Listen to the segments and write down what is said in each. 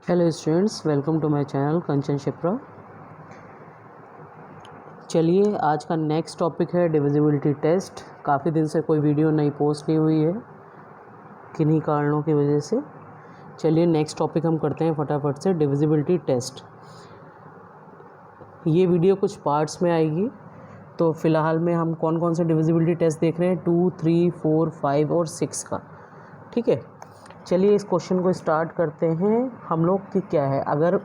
Hello students, welcome to my channel Kanchan Shipra. चलिए, आज का नेक्स्ट टॉपिक है डिविजिबिलिटी टेस्ट। काफ़ी दिन से कोई वीडियो नहीं पोस्ट नहीं हुई है किन्हीं कारणों की वजह से। चलिए नेक्स्ट टॉपिक हम करते हैं फटाफट से, डिविजिबिलिटी टेस्ट। ये वीडियो कुछ पार्ट्स में आएगी। तो फ़िलहाल में हम कौन कौन से डिविजिबिलिटी टेस्ट देख रहे हैं, 2, 3, 4, 5 और 6 का। ठीक है, चलिए इस क्वेश्चन को स्टार्ट करते हैं हम लोग कि क्या है। अगर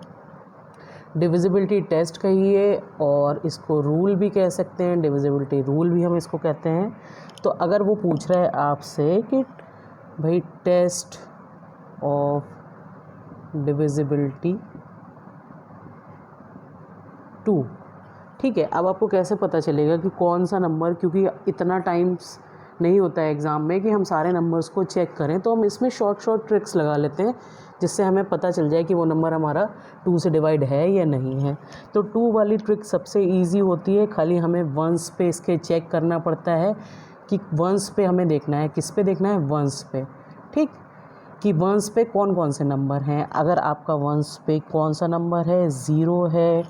डिविजिबिलिटी टेस्ट कहिए और इसको रूल भी कह सकते हैं, डिविजिबिलिटी रूल भी हम इसको कहते हैं। तो अगर वो पूछ रहा है आपसे कि भाई टेस्ट ऑफ डिविजिबिलिटी 2, ठीक है। अब आपको कैसे पता चलेगा कि कौन सा नंबर, क्योंकि इतना टाइम्स नहीं होता है एग्ज़ाम में कि हम सारे नंबर्स को चेक करें, तो हम इसमें शॉर्ट ट्रिक्स लगा लेते हैं जिससे हमें पता चल जाए कि वो नंबर हमारा 2 से डिवाइड है या नहीं है। तो 2 वाली ट्रिक सबसे इजी होती है। खाली हमें वंस पे इसके चेक करना पड़ता है कि वंस पे हमें देखना है, किस पे देखना है, वंस पे। ठीक, कि वंस पे कौन कौन से नंबर हैं। अगर आपका वंस पे कौन सा नंबर है, 0 है,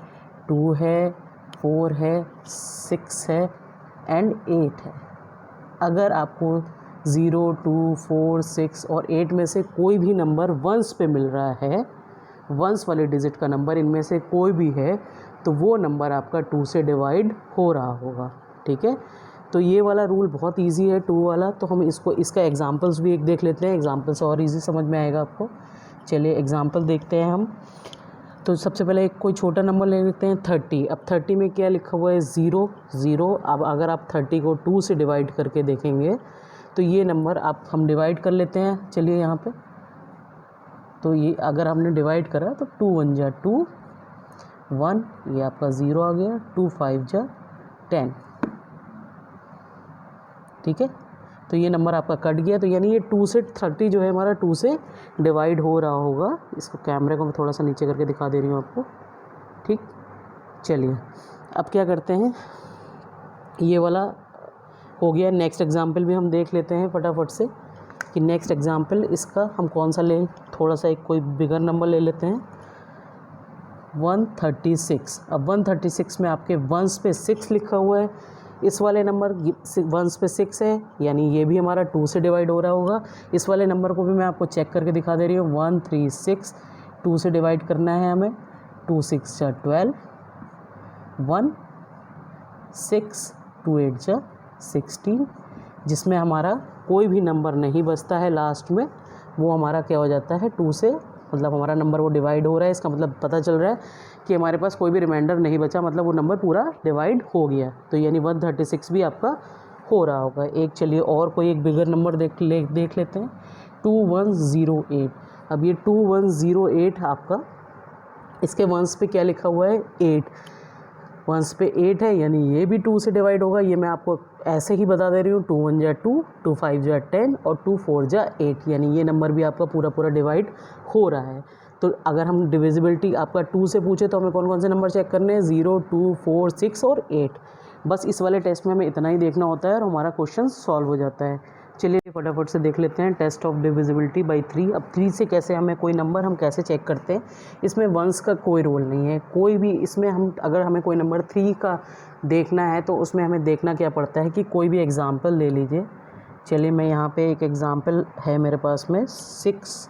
2 है, 4 है, 6 है एंड 8 है। अगर आपको 0, 2, 4, 6 और 8 में से कोई भी नंबर वंस पे मिल रहा है, वंस वाले डिजिट का नंबर इनमें से कोई भी है, तो वो नंबर आपका 2 से डिवाइड हो रहा होगा। ठीक है, तो ये वाला रूल बहुत इजी है 2 वाला। तो हम इसका एग्जांपल्स भी एक देख लेते हैं, एग्जांपल से और इजी समझ में आएगा आपको। चलिए एग्जांपल देखते हैं हम। तो सबसे पहले एक कोई छोटा नंबर ले लेते हैं 30। अब 30 में क्या लिखा हुआ है, 0, 0। अब अगर आप 30 को 2 से डिवाइड करके देखेंगे तो ये नंबर हम डिवाइड कर लेते हैं। चलिए यहाँ पे, तो ये अगर हमने डिवाइड करा तो 2 1 जा 2, 1 ये आपका 0 आ गया, 2 5 जा 10। ठीक है, तो ये नंबर आपका कट गया। तो यानी ये 2 से 30 जो है हमारा 2 से डिवाइड हो रहा होगा। इसको कैमरे को मैं थोड़ा सा नीचे करके दिखा दे रही हूँ आपको। ठीक, चलिए अब क्या करते हैं, ये वाला हो गया। नेक्स्ट एग्जांपल भी हम देख लेते हैं फटाफट से कि नेक्स्ट एग्जांपल इसका हम कौन सा लें। थोड़ा सा एक कोई बिगर नंबर ले लेते हैं, 136। अब 136 में आपके वंस पे 6 लिखा हुआ है। इस वाले नंबर वंस पे 6 है, यानी ये भी हमारा 2 से डिवाइड हो रहा होगा। इस वाले नंबर को भी मैं आपको चेक करके दिखा दे रही हूँ, 136 2 से डिवाइड करना है हमें, 2 6 जा 12, 1 6 2 8 जा 16, जिसमें हमारा कोई भी नंबर नहीं बचता है लास्ट में। वो हमारा क्या हो जाता है, 2 से, मतलब हमारा नंबर वो डिवाइड हो रहा है। इसका मतलब पता चल रहा है कि हमारे पास कोई भी रिमाइंडर नहीं बचा, मतलब वो नंबर पूरा डिवाइड हो गया। तो यानी 136 भी आपका हो रहा होगा। एक चलिए और कोई एक बिगर नंबर देख लेते हैं, 2108। अब ये 2108 आपका, इसके वंस पे क्या लिखा हुआ है, 8। वंस पे 8 है, यानी ये भी 2 से डिवाइड होगा। ये मैं आपको ऐसे ही बता दे रही हूँ, 2 1 जा 2, 2 5 जा 10 और 2 4 जा 8। यानी ये नंबर भी आपका पूरा डिवाइड हो रहा है। तो अगर हम डिविजिबिलिटी आपका 2 से पूछे तो हमें कौन कौन से नंबर चेक करने हैं, 0, 2, 4, 6 और 8। बस इस वाले टेस्ट में हमें इतना ही देखना होता है और हमारा क्वेश्चन सॉल्व हो जाता है। चलिए फटाफट से देख लेते हैं टेस्ट ऑफ डिविजिबिलिटी बाई 3। अब 3 से कैसे हमें कोई नंबर हम कैसे चेक करते हैं। इसमें वंस का कोई रोल नहीं है, कोई भी इसमें हम अगर हमें कोई नंबर 3 का देखना है तो उसमें हमें देखना क्या पड़ता है कि कोई भी एग्ज़ाम्पल ले लीजिए। चलिए मैं यहाँ पे एक एग्ज़ाम्पल है मेरे पास में, 6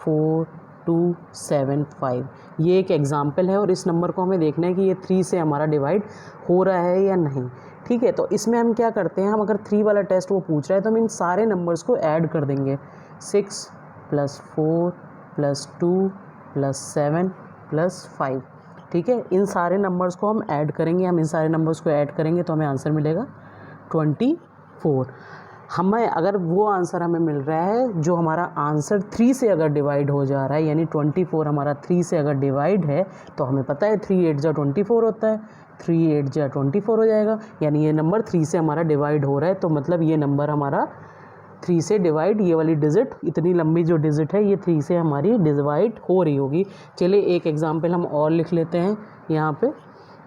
4 2 7 5। ये एक एग्ज़ाम्पल है और इस नंबर को हमें देखना है कि ये 3 से हमारा डिवाइड हो रहा है या नहीं। ठीक है, तो इसमें हम क्या करते हैं, हम अगर 3 वाला टेस्ट वो पूछ रहा है तो हम इन सारे नंबर्स को ऐड कर देंगे, 6 + 4 + 2 + 7 + 5। ठीक है, इन सारे नंबर्स को हम ऐड करेंगे। हम इन सारे नंबर्स को ऐड करेंगे तो हमें आंसर मिलेगा 24। हमें अगर वो आंसर हमें मिल रहा है जो हमारा आंसर 3 से अगर डिवाइड हो जा रहा है, यानी 24 हमारा 3 से अगर डिवाइड है, तो हमें पता है 3 8 जा 24 होता है, 3 8 जा 24 हो जाएगा। यानी ये नंबर 3 से हमारा डिवाइड हो रहा है, तो मतलब ये नंबर हमारा 3 से डिवाइड, ये वाली डिजिट, इतनी लंबी जो डिजिट है ये 3 से हमारी डिवाइड हो रही होगी। चलिए एक एग्जाम्पल हम और लिख लेते हैं यहाँ पे,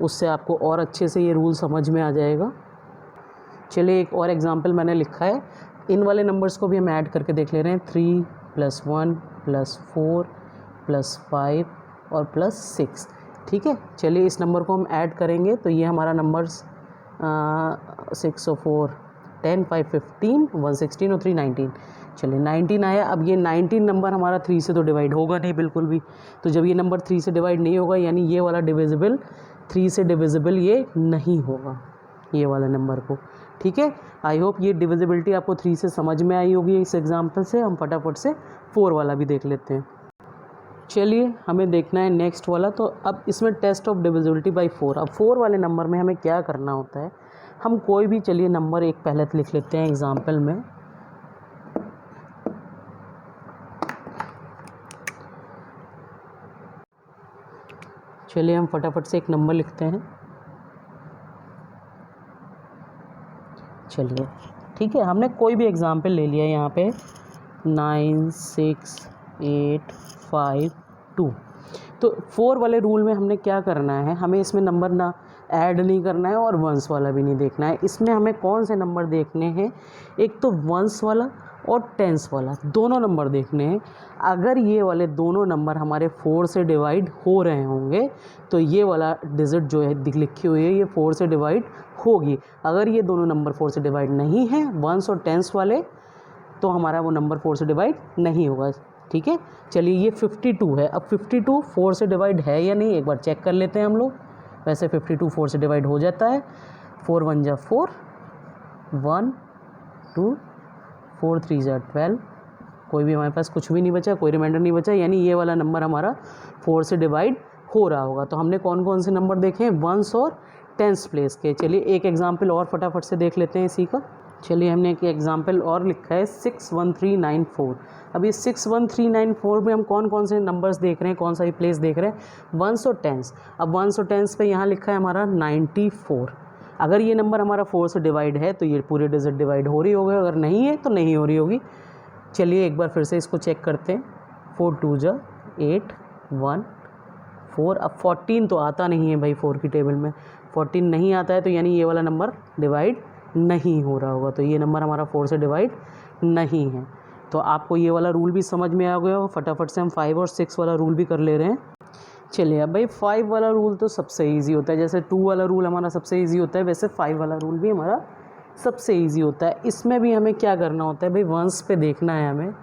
उससे आपको और अच्छे से ये रूल समझ में आ जाएगा। चलिए एक और एग्जांपल मैंने लिखा है, इन वाले नंबर्स को भी हम ऐड करके देख ले रहे हैं, 3 + 1 + 4 प्लस 5 और प्लस 6। ठीक है, चलिए इस नंबर को हम ऐड करेंगे तो ये हमारा नंबर 6 और 4 10, 5 15, 116 और 3 19। चलिए 19 आया। अब ये 19 नंबर हमारा 3 से तो डिवाइड होगा नहीं बिल्कुल भी, तो जब ये नंबर 3 से डिवाइड नहीं होगा यानी ये वाला डिविजिबल 3 से डिविजिबल ये नहीं होगा ये वाला नंबर को। ठीक है, आई होप ये डिविजिबिलिटी आपको 3 से समझ में आई होगी। इस एग्जांपल से हम फटाफट से 4 वाला भी देख लेते हैं। चलिए हमें देखना है नेक्स्ट वाला। तो अब इसमें टेस्ट ऑफ डिविजिबिलिटी बाय 4। अब 4 वाले नंबर में हमें क्या करना होता है, हम कोई भी चलिए नंबर एक पहले लिख लेते हैं एग्जांपल में। चलिए हम फटाफट से एक नंबर लिखते हैं। चलिए ठीक है, हमने कोई भी एग्जांपल ले लिया यहाँ पे 9 6 8 5 2। तो 4 वाले रूल में हमने क्या करना है, हमें इसमें नंबर ना ऐड नहीं करना है और वंस वाला भी नहीं देखना है। इसमें हमें कौन से नंबर देखने हैं, एक तो वंस वाला और टेंस वाला, दोनों नंबर देखने हैं। अगर ये वाले दोनों नंबर हमारे 4 से डिवाइड हो रहे होंगे तो ये वाला डिजिट जो है लिखी हुई है ये 4 से डिवाइड होगी। अगर ये दोनों नंबर 4 से डिवाइड नहीं हैं, वंस और टेंस वाले, तो हमारा वो नंबर 4 से डिवाइड नहीं होगा। ठीक है, चलिए ये 52 है। अब 52 4 से डिवाइड है या नहीं एक बार चेक कर लेते हैं हम लोग। वैसे 52 4 से डिवाइड हो जाता है। 4 1 जा 4, 1 2 4 3 जा 12, कोई भी हमारे पास कुछ भी नहीं बचा, कोई रिमाइंडर नहीं बचा, यानी ये वाला नंबर हमारा 4 से डिवाइड हो रहा होगा। तो हमने कौन कौन से नंबर देखे हैं, वंस और टेंस प्लेस के। चलिए एक एग्जाम्पल और फटाफट से देख लेते हैं इसी का। चलिए हमने एक एग्जाम्पल और लिखा है 61394। अब ये 61394 में हम कौन कौन से नंबर्स देख रहे हैं, कौन सा ही प्लेस देख रहे हैं, वंस और टेंस। अब वंस और टेंस पे यहाँ लिखा है हमारा 94। अगर ये नंबर हमारा 4 से डिवाइड है तो ये पूरे डिजिट डिवाइड हो रही होगी, अगर नहीं है तो नहीं हो रही होगी। चलिए एक बार फिर से इसको चेक करते हैं। 4 2 जा 8 1 4। अब 14 तो आता नहीं है भाई 4 की टेबल में, 14 नहीं आता है तो यानी ये वाला नंबर डिवाइड नहीं हो रहा होगा, तो ये नंबर हमारा 4 से डिवाइड नहीं है। तो आपको ये वाला रूल भी समझ में आ गया हो। फटाफट से हम 5 और 6 वाला रूल भी कर ले रहे हैं। चलिए अब भाई 5 वाला रूल तो सबसे इजी होता है, जैसे 2 वाला रूल हमारा सबसे इजी होता है वैसे 5 वाला रूल भी हमारा सबसे इजी होता है। इसमें भी हमें क्या करना होता है भाई, वंस पे देखना है हमें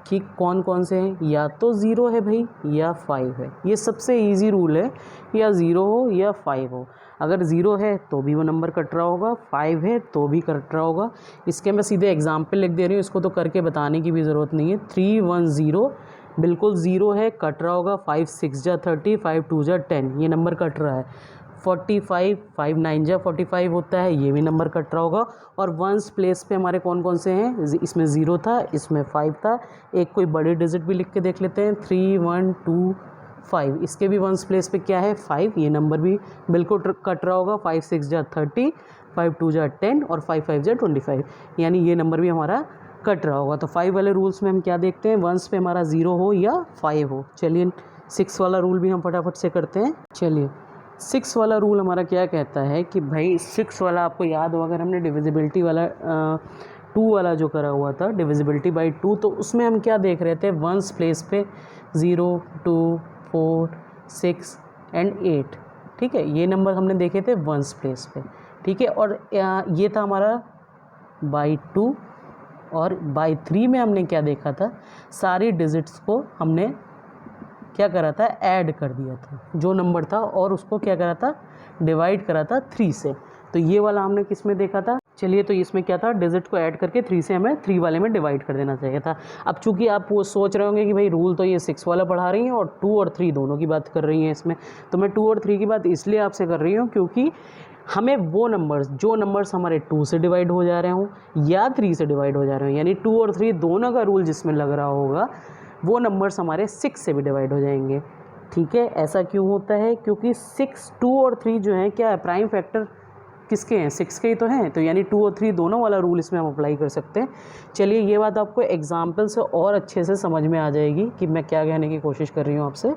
कि कौन कौन से हैं, या तो 0 है भाई या 5 है। ये सबसे इजी रूल है, या 0 हो या 5 हो। अगर 0 है तो भी वो नंबर कट रहा होगा, 5 है तो भी कट रहा होगा। इसके मैं सीधे एग्जाम्पल लिख दे रही हूँ, इसको तो करके बताने की भी ज़रूरत नहीं है। 3 1 0 बिल्कुल 0 है, कट रहा होगा। 5 6 जा 30, 5 2 जा 10, ये नंबर कट रहा है। 45 5 9 जा 45 होता है, ये भी नंबर कट रहा होगा। और वंस प्लेस पे हमारे कौन कौन से हैं, इसमें 0 था, इसमें 5 था। एक कोई बड़े डिजिट भी लिख के देख लेते हैं, 3 1 2 5, इसके भी वंस प्लेस पे क्या है 5, ये नंबर भी बिल्कुल कट रहा होगा। 5 6 जा 30, 5 2 जा 10 और 5 5 जा 25, यानी ये नंबर भी हमारा कट रहा होगा। तो 5 वाले रूल्स में हम क्या देखते हैं, वंस पे हमारा 0 हो या 5 हो। चलिए 6 वाला रूल भी हम फटाफट से करते हैं। चलिए 6 वाला रूल हमारा क्या कहता है कि भाई 6 वाला आपको याद हो, अगर हमने डिविजिबिलिटी वाला 2 वाला जो करा हुआ था डिविजिबिलिटी बाय 2, तो उसमें हम क्या देख रहे थे, वंस प्लेस पे 0 2 4 6 एंड 8। ठीक है, ये नंबर हमने देखे थे वंस प्लेस पे। ठीक है, और ये था हमारा बाई 2, और बाई 3 में हमने क्या देखा था, सारी डिजिट्स को हमने क्या करा था, ऐड कर दिया था जो नंबर था, और उसको क्या करा था, डिवाइड करा था 3 से। तो ये वाला हमने किस में देखा था, चलिए तो इसमें क्या था, डिजिट को ऐड करके 3 से हमें 3 वाले में डिवाइड कर देना चाहिए था। अब चूंकि आप वो सोच रहे होंगे कि भाई रूल तो ये 6 वाला पढ़ा रही हैं और 2 और 3 दोनों की बात कर रही हैं इसमें, तो मैं 2 और 3 की बात इसलिए आपसे कर रही हूँ क्योंकि हमें वो नंबर्स, जो नंबर्स हमारे 2 से डिवाइड हो जा रहे हों या 3 से डिवाइड हो जा रहे हों, यानी 2 और 3 दोनों का रूल जिसमें लग रहा होगा, वो नंबर्स हमारे 6 से भी डिवाइड हो जाएंगे। ठीक है, ऐसा क्यों होता है, क्योंकि 6 2 और 3 जो हैं क्या है, प्राइम फैक्टर किसके हैं, 6 के ही तो हैं, तो यानी 2 और 3 दोनों वाला रूल इसमें हम अप्लाई कर सकते हैं। चलिए ये बात आपको एग्जाम्पल से और अच्छे से समझ में आ जाएगी कि मैं क्या कहने की कोशिश कर रही हूँ आपसे।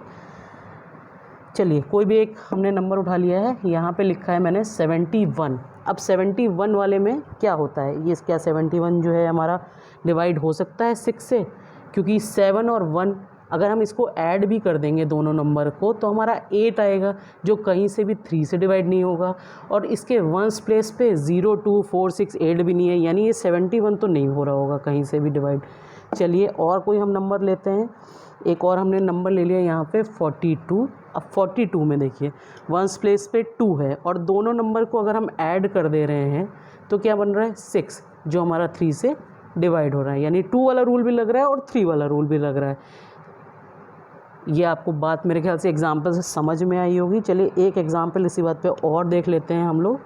चलिए कोई भी एक हमने नंबर उठा लिया है, यहाँ पे लिखा है मैंने 71। अब 71 वाले में क्या होता है, ये क्या 71 जो है हमारा डिवाइड हो सकता है 6 से, क्योंकि 7 और 1 अगर हम इसको ऐड भी कर देंगे दोनों नंबर को तो हमारा 8 आएगा, जो कहीं से भी 3 से डिवाइड नहीं होगा। और इसके वंस प्लेस पे 0, 2, 4, 6, 8 भी नहीं है, यानी ये 71 तो नहीं हो रहा होगा कहीं से भी डिवाइड। चलिए और कोई हम नंबर लेते हैं। एक और हमने नंबर ले लिया यहाँ पे 42। अब 42 में देखिए वंस प्लेस पे 2 है और दोनों नंबर को अगर हम ऐड कर दे रहे हैं तो क्या बन रहा है 6, जो हमारा 3 से डिवाइड हो रहा है, यानी 2 वाला रूल भी लग रहा है और 3 वाला रूल भी लग रहा है। ये आपको बात मेरे ख्याल से एग्जाम्पल से समझ में आई होगी। चलिए एक एग्जाम्पल इसी बात पे और देख लेते हैं हम लोग।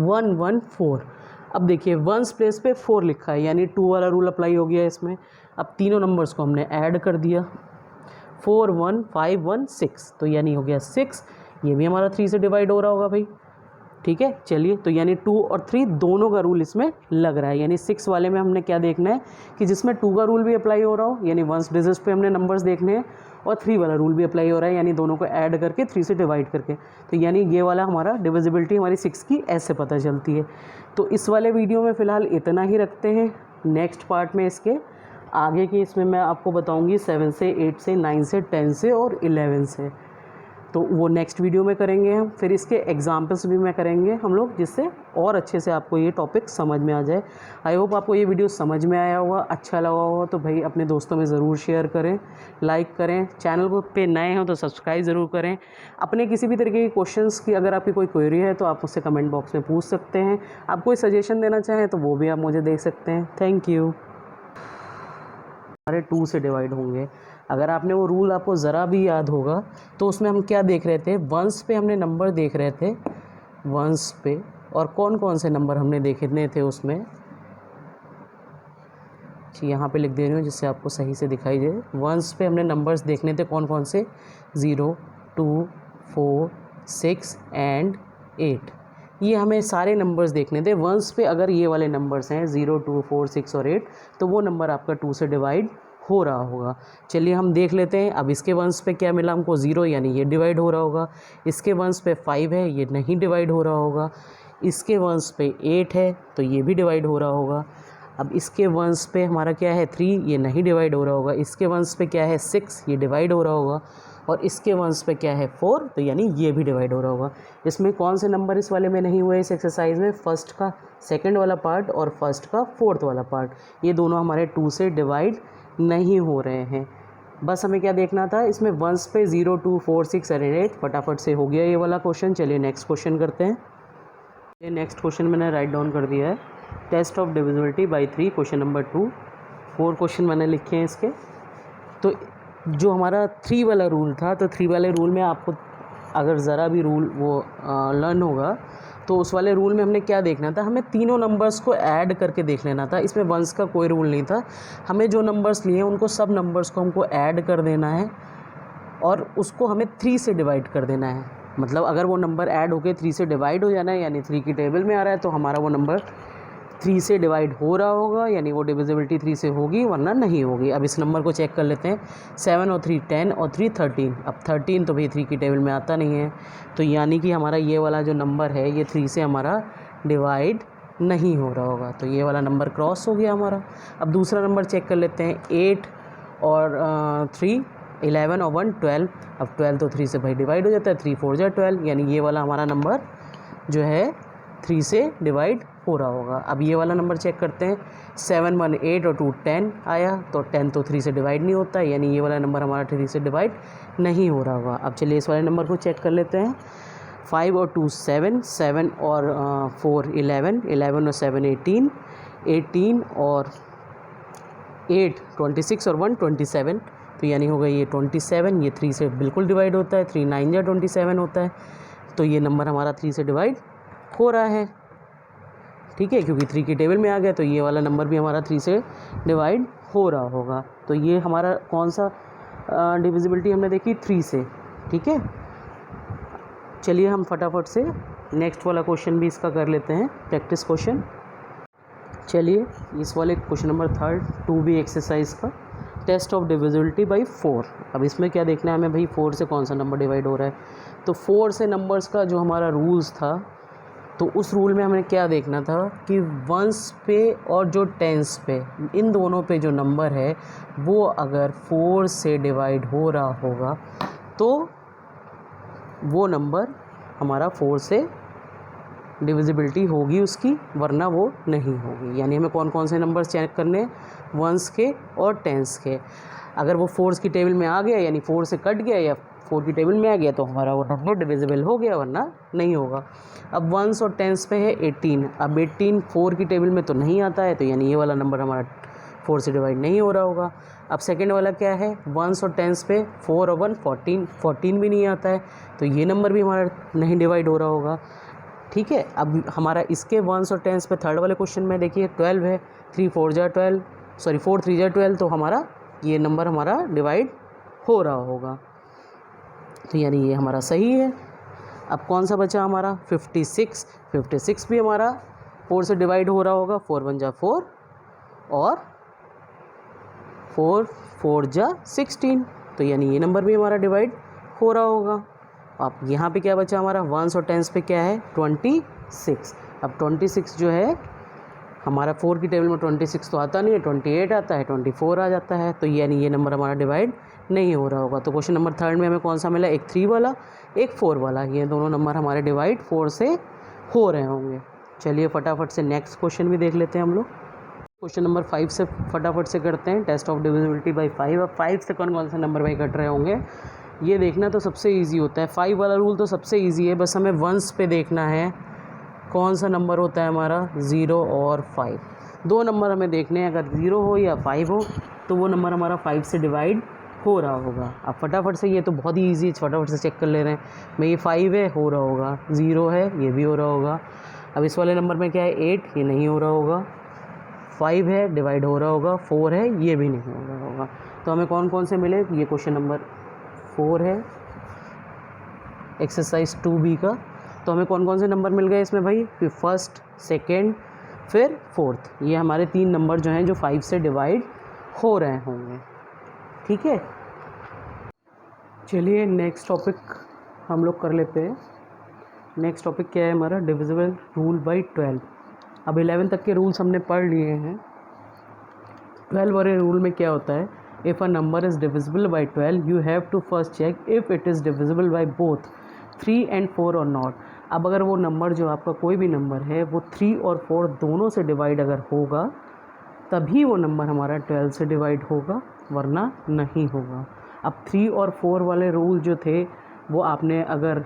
114। अब देखिए वंस प्लेस पे 4 लिखा है, यानी 2 वाला रूल अप्लाई हो गया इसमें। अब तीनों नंबर्स को हमने ऐड कर दिया, 4, 1, 5, 1, 6, तो यानी हो गया 6। ये भी हमारा 3 से डिवाइड हो रहा होगा भाई, ठीक है। चलिए तो यानी 2 और 3 दोनों का रूल इसमें लग रहा है, यानी 6 वाले में हमने क्या देखना है कि जिसमें 2 का रूल भी अप्लाई हो रहा हो, यानी वंस डिजिट्स पे हमने नंबर्स देखने हैं, और 3 वाला रूल भी अप्लाई हो रहा है, यानी दोनों को ऐड करके 3 से डिवाइड करके। तो यानी ये वाला हमारा डिविजिबिलिटी हमारी 6 की ऐसे पता चलती है। तो इस वाले वीडियो में फ़िलहाल इतना ही रखते हैं। नेक्स्ट पार्ट में इसके आगे की इसमें मैं आपको बताऊँगी 7 से 8 से 9 से 10 से और 11 से, तो वो नेक्स्ट वीडियो में करेंगे हम। फिर इसके एग्जाम्पल्स भी मैं करेंगे हम लोग, जिससे और अच्छे से आपको ये टॉपिक समझ में आ जाए। आई होप आपको ये वीडियो समझ में आया होगा, अच्छा लगा होगा, तो भाई अपने दोस्तों में ज़रूर शेयर करें, लाइक करें। चैनल को पे नए हो तो सब्सक्राइब ज़रूर करें। अपने किसी भी तरीके के क्वेश्चंस की अगर आपकी कोई क्वेरी है तो आप मुझसे कमेंट बॉक्स में पूछ सकते हैं। आप कोई सजेशन देना चाहें तो वो भी आप मुझे दे सकते हैं। Thank you. हमारे 2 से डिवाइड होंगे। अगर आपने वो रूल आपको ज़रा भी याद होगा तो उसमें हम क्या देख रहे थे, वंस पे हमने नंबर देख रहे थे, वंस पे, और कौन कौन से नंबर हमने देखने थे उसमें, यहाँ पे लिख दे रही हूँ जिससे आपको सही से दिखाई दे। वंस पे हमने नंबर्स देखने थे कौन कौन से, 0, 2, 4, 6 एंड 8। ये हमें सारे नंबर्स देखने थे। वंस पे अगर ये वाले नंबर्स हैं 0, 2, 4, 6 और 8, तो वो नंबर आपका 2 से डिवाइड हो रहा होगा। चलिए हम देख लेते हैं। अब इसके वंस पे क्या मिला हमको, 0, यानी ये डिवाइड हो रहा होगा। इसके वंस पे 5 है, ये नहीं डिवाइड हो रहा होगा। इसके वंस पे 8 है तो ये भी डिवाइड हो रहा होगा। अब इसके वंस पे हमारा क्या है 3, ये नहीं डिवाइड हो रहा होगा। इसके वंस पे क्या है 6, ये डिवाइड हो रहा होगा। और इसके वंस पे क्या है 4, तो यानी ये भी डिवाइड हो रहा होगा। इसमें कौन से नंबर इस वाले में नहीं हुए इस एक्सरसाइज में, फर्स्ट का सेकंड वाला पार्ट और फर्स्ट का फोर्थ वाला पार्ट, ये दोनों हमारे 2 से डिवाइड नहीं हो रहे हैं। बस हमें क्या देखना था, इसमें वंस पे 0, 2, 4, 6 और 8 फटाफट से हो गया ये वाला क्वेश्चन। चलिए नेक्स्ट क्वेश्चन करते हैं। ये नेक्स्ट क्वेश्चन मैंने राइट डाउन कर दिया है, test of divisibility by 3, question number 2। 4 question मैंने लिखे हैं इसके। तो जो हमारा 3 वाला रूल था, तो 3 वाले रूल में आपको अगर ज़रा भी रूल वो लर्न होगा तो उस वाले रूल में हमने क्या देखना था, हमें तीनों नंबर्स को ऐड करके देख लेना था। इसमें वंस का कोई रूल नहीं था। हमें जो नंबर्स लिए उनको सब नंबर्स को हमको ऐड कर देना है और उसको हमें 3 से डिवाइड कर देना है। मतलब अगर वो नंबर ऐड होके 3 से डिवाइड हो जाना है, यानी 3 की टेबल में आ रहा है, तो हमारा वो नंबर 3 से डिवाइड हो रहा होगा, यानी वो डिविजिबिलिटी 3 से होगी, वरना नहीं होगी। अब इस नंबर को चेक कर लेते हैं। 7 और 3 10 और 3 13। अब 13 तो भाई 3 की टेबल में आता नहीं है, तो यानी कि हमारा ये वाला जो नंबर है ये 3 से हमारा डिवाइड नहीं हो रहा होगा, तो ये वाला नंबर क्रॉस हो गया हमारा। अब दूसरा नंबर चेक कर लेते हैं। 8 और 3 11 और 1 12। अब 12 तो 3 से भाई डिवाइड हो जाता है, 3 4 12, यानी ये वाला हमारा नंबर जो है 3 से डिवाइड हो रहा होगा। अब ये वाला नंबर चेक करते हैं। 7 1 8 और 2 10 आया, तो 10 तो 3 से डिवाइड नहीं होता है, यानी ये वाला नंबर हमारा 3 से डिवाइड नहीं हो रहा होगा। अब चलिए इस वाले नंबर को चेक कर लेते हैं। 5 और 2 7, 7 और 4 11, 11 और 7 18, 18 और 8 26 और 1 27, तो यानी होगा ये 27। ये 3 से बिल्कुल डिवाइड होता है, 3 9 या 27 होता है, तो ये नंबर हमारा 3 से डिवाइड हो रहा है, ठीक है, क्योंकि 3 की टेबल में आ गया, तो ये वाला नंबर भी हमारा 3 से डिवाइड हो रहा होगा। तो ये हमारा कौन सा डिविजिबिलिटी हमने देखी, 3 से, ठीक है। चलिए हम फटाफट से नेक्स्ट वाला क्वेश्चन भी इसका कर लेते हैं, प्रैक्टिस क्वेश्चन। चलिए इस वाले क्वेश्चन नंबर 3 2B एक्सरसाइज का, टेस्ट ऑफ डिविजिबिलिटी बाय 4। अब इसमें क्या देखना है हमें भाई, 4 से कौन सा नंबर डिवाइड हो रहा है। तो 4 से नंबर्स का जो हमारा रूल्स था, तो उस रूल में हमें क्या देखना था कि वंस पे और जो टेंस पे, इन दोनों पे जो नंबर है वो अगर 4 से डिवाइड हो रहा होगा तो वो नंबर हमारा 4 से डिविजिबिलिटी होगी उसकी, वरना वो नहीं होगी। यानी हमें कौन कौन से नंबर चेक करने हैं, वंस के और टेंस के। अगर वो 4 की टेबल में आ गया यानी 4 से कट गया या 4 की टेबल में आ गया तो हमारा वो नंबर डिविजिबल हो गया, वरना नहीं होगा। अब वंस और टेंस पे है 18। अब 18 4 की टेबल में तो नहीं आता है, तो यानी ये वाला नंबर हमारा 4 से डिवाइड नहीं हो रहा होगा। अब सेकंड वाला क्या है, वंस और टेंस पे 4 और 1 14, 14 भी नहीं आता है, तो ये नंबर भी हमारा नहीं डिवाइड हो रहा होगा। ठीक है, अब हमारा इसके वंस और टेंस पे थर्ड वाले क्वेश्चन में देखिए 12 है, 3 4 जा 12, सॉरी 4 3 जा 12, तो हमारा ये नंबर हमारा डिवाइड हो रहा होगा, तो यानी ये हमारा सही है। अब कौन सा बचा हमारा 56, 56 भी हमारा 4 से डिवाइड हो रहा होगा, 4 1 जा 4 और 4 4 जा 16, तो यानी ये नंबर भी हमारा डिवाइड हो रहा होगा। अब यहाँ पे क्या बचा हमारा, वंस और टेंस पे क्या है 26। अब 26 जो है हमारा 4 की टेबल में 26 तो आता नहीं है, 28 आता है, 24 आ जाता है, तो यानी ये नंबर हमारा डिवाइड नहीं हो रहा होगा। तो क्वेश्चन नंबर थर्ड में हमें कौन सा मिला, एक 3 वाला एक 4 वाला, ये दोनों नंबर हमारे डिवाइड 4 से हो रहे होंगे। चलिए फटाफट से नेक्स्ट क्वेश्चन भी देख लेते हैं हम लोग। क्वेश्चन नंबर 5 से फटाफट से करते हैं, टेस्ट ऑफ डिविजिबिलिटी बाई 5। अब 5 से कौन कौन से नंबर बाई कट रहे होंगे ये देखना तो सबसे इजी होता है। 5 वाला रूल तो सबसे इजी है, बस हमें वंस पे देखना है कौन सा नंबर होता है हमारा 0 और 5। दो नंबर हमें देखने हैं, अगर 0 हो या 5 हो तो वो नंबर हमारा 5 से डिवाइड हो रहा होगा। अब फटाफट से, ये तो बहुत ही ईजी है, फटाफट से चेक कर ले रहे हैं। मैं ये 5 है, हो रहा होगा, 0 है, ये भी हो रहा होगा। अब इस वाले नंबर में क्या है 8, ये नहीं हो रहा होगा। 5 है, डिवाइड हो रहा होगा। 4 है, ये भी नहीं हो रहा होगा। तो हमें कौन कौन से मिले, ये क्वेश्चन नंबर 4 है एक्सरसाइज 2B का। तो हमें कौन कौन से नंबर मिल गए इसमें भाई, फिर फर्स्ट, सेकेंड, फिर फोर्थ, ये हमारे 3 नंबर जो हैं जो 5 से डिवाइड हो रहे होंगे। ठीक है, चलिए नेक्स्ट टॉपिक हम लोग कर लेते हैं। नेक्स्ट टॉपिक क्या है हमारा, डिविजिबल रूल बाई 12। अब 11 तक के रूल्स हमने पढ़ लिए हैं। 12 वाले रूल में क्या होता है, if a number is divisible by 12 you have to first check if it is divisible by both 3 and 4 और नॉट। अब अगर वो नंबर जो आपका कोई भी नंबर है वो 3 और 4 दोनों से डिवाइड अगर होगा तभी वो नंबर हमारा 12 से डिवाइड होगा, वरना नहीं होगा। अब 3 और 4 वाले रूल जो थे वो आपने अगर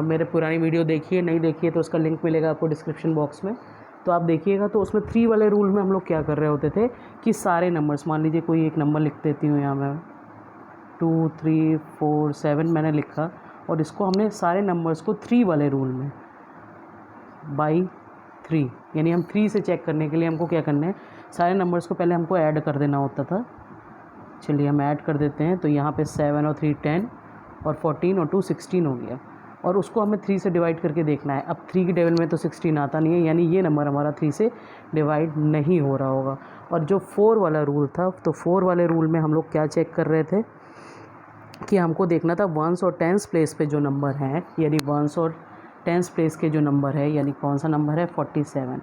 मेरे पुरानी वीडियो देखिए, नहीं देखिए तो उसका लिंक मिलेगा आपको डिस्क्रिप्शन बॉक्स में, तो आप देखिएगा। तो उसमें 3 वाले रूल में हम लोग क्या कर रहे होते थे कि सारे नंबर्स, मान लीजिए कोई एक नंबर लिख देती हूँ यहाँ मैं 2 3 4 7 मैंने लिखा, और इसको हमने सारे नंबर्स को 3 वाले रूल में बाई 3, यानी हम 3 से चेक करने के लिए हमको क्या करना है, सारे नंबर्स को पहले हमको ऐड कर देना होता था। चलिए हम ऐड कर देते हैं। तो यहाँ पे 7 और 3 10 और 14 और 2 16 हो गया, और उसको हमें 3 से डिवाइड करके देखना है। अब 3 की टेबल में तो 16 आता नहीं है, यानी ये नंबर हमारा 3 से डिवाइड नहीं हो रहा होगा। और जो 4 वाला रूल था, तो 4 वाले रूल में हम लोग क्या चेक कर रहे थे कि हमको देखना था वंस और टेंस प्लेस पे जो नंबर हैं, यानी वंस और टेंस प्लेस के जो नंबर है, यानी कौन सा नंबर है 47।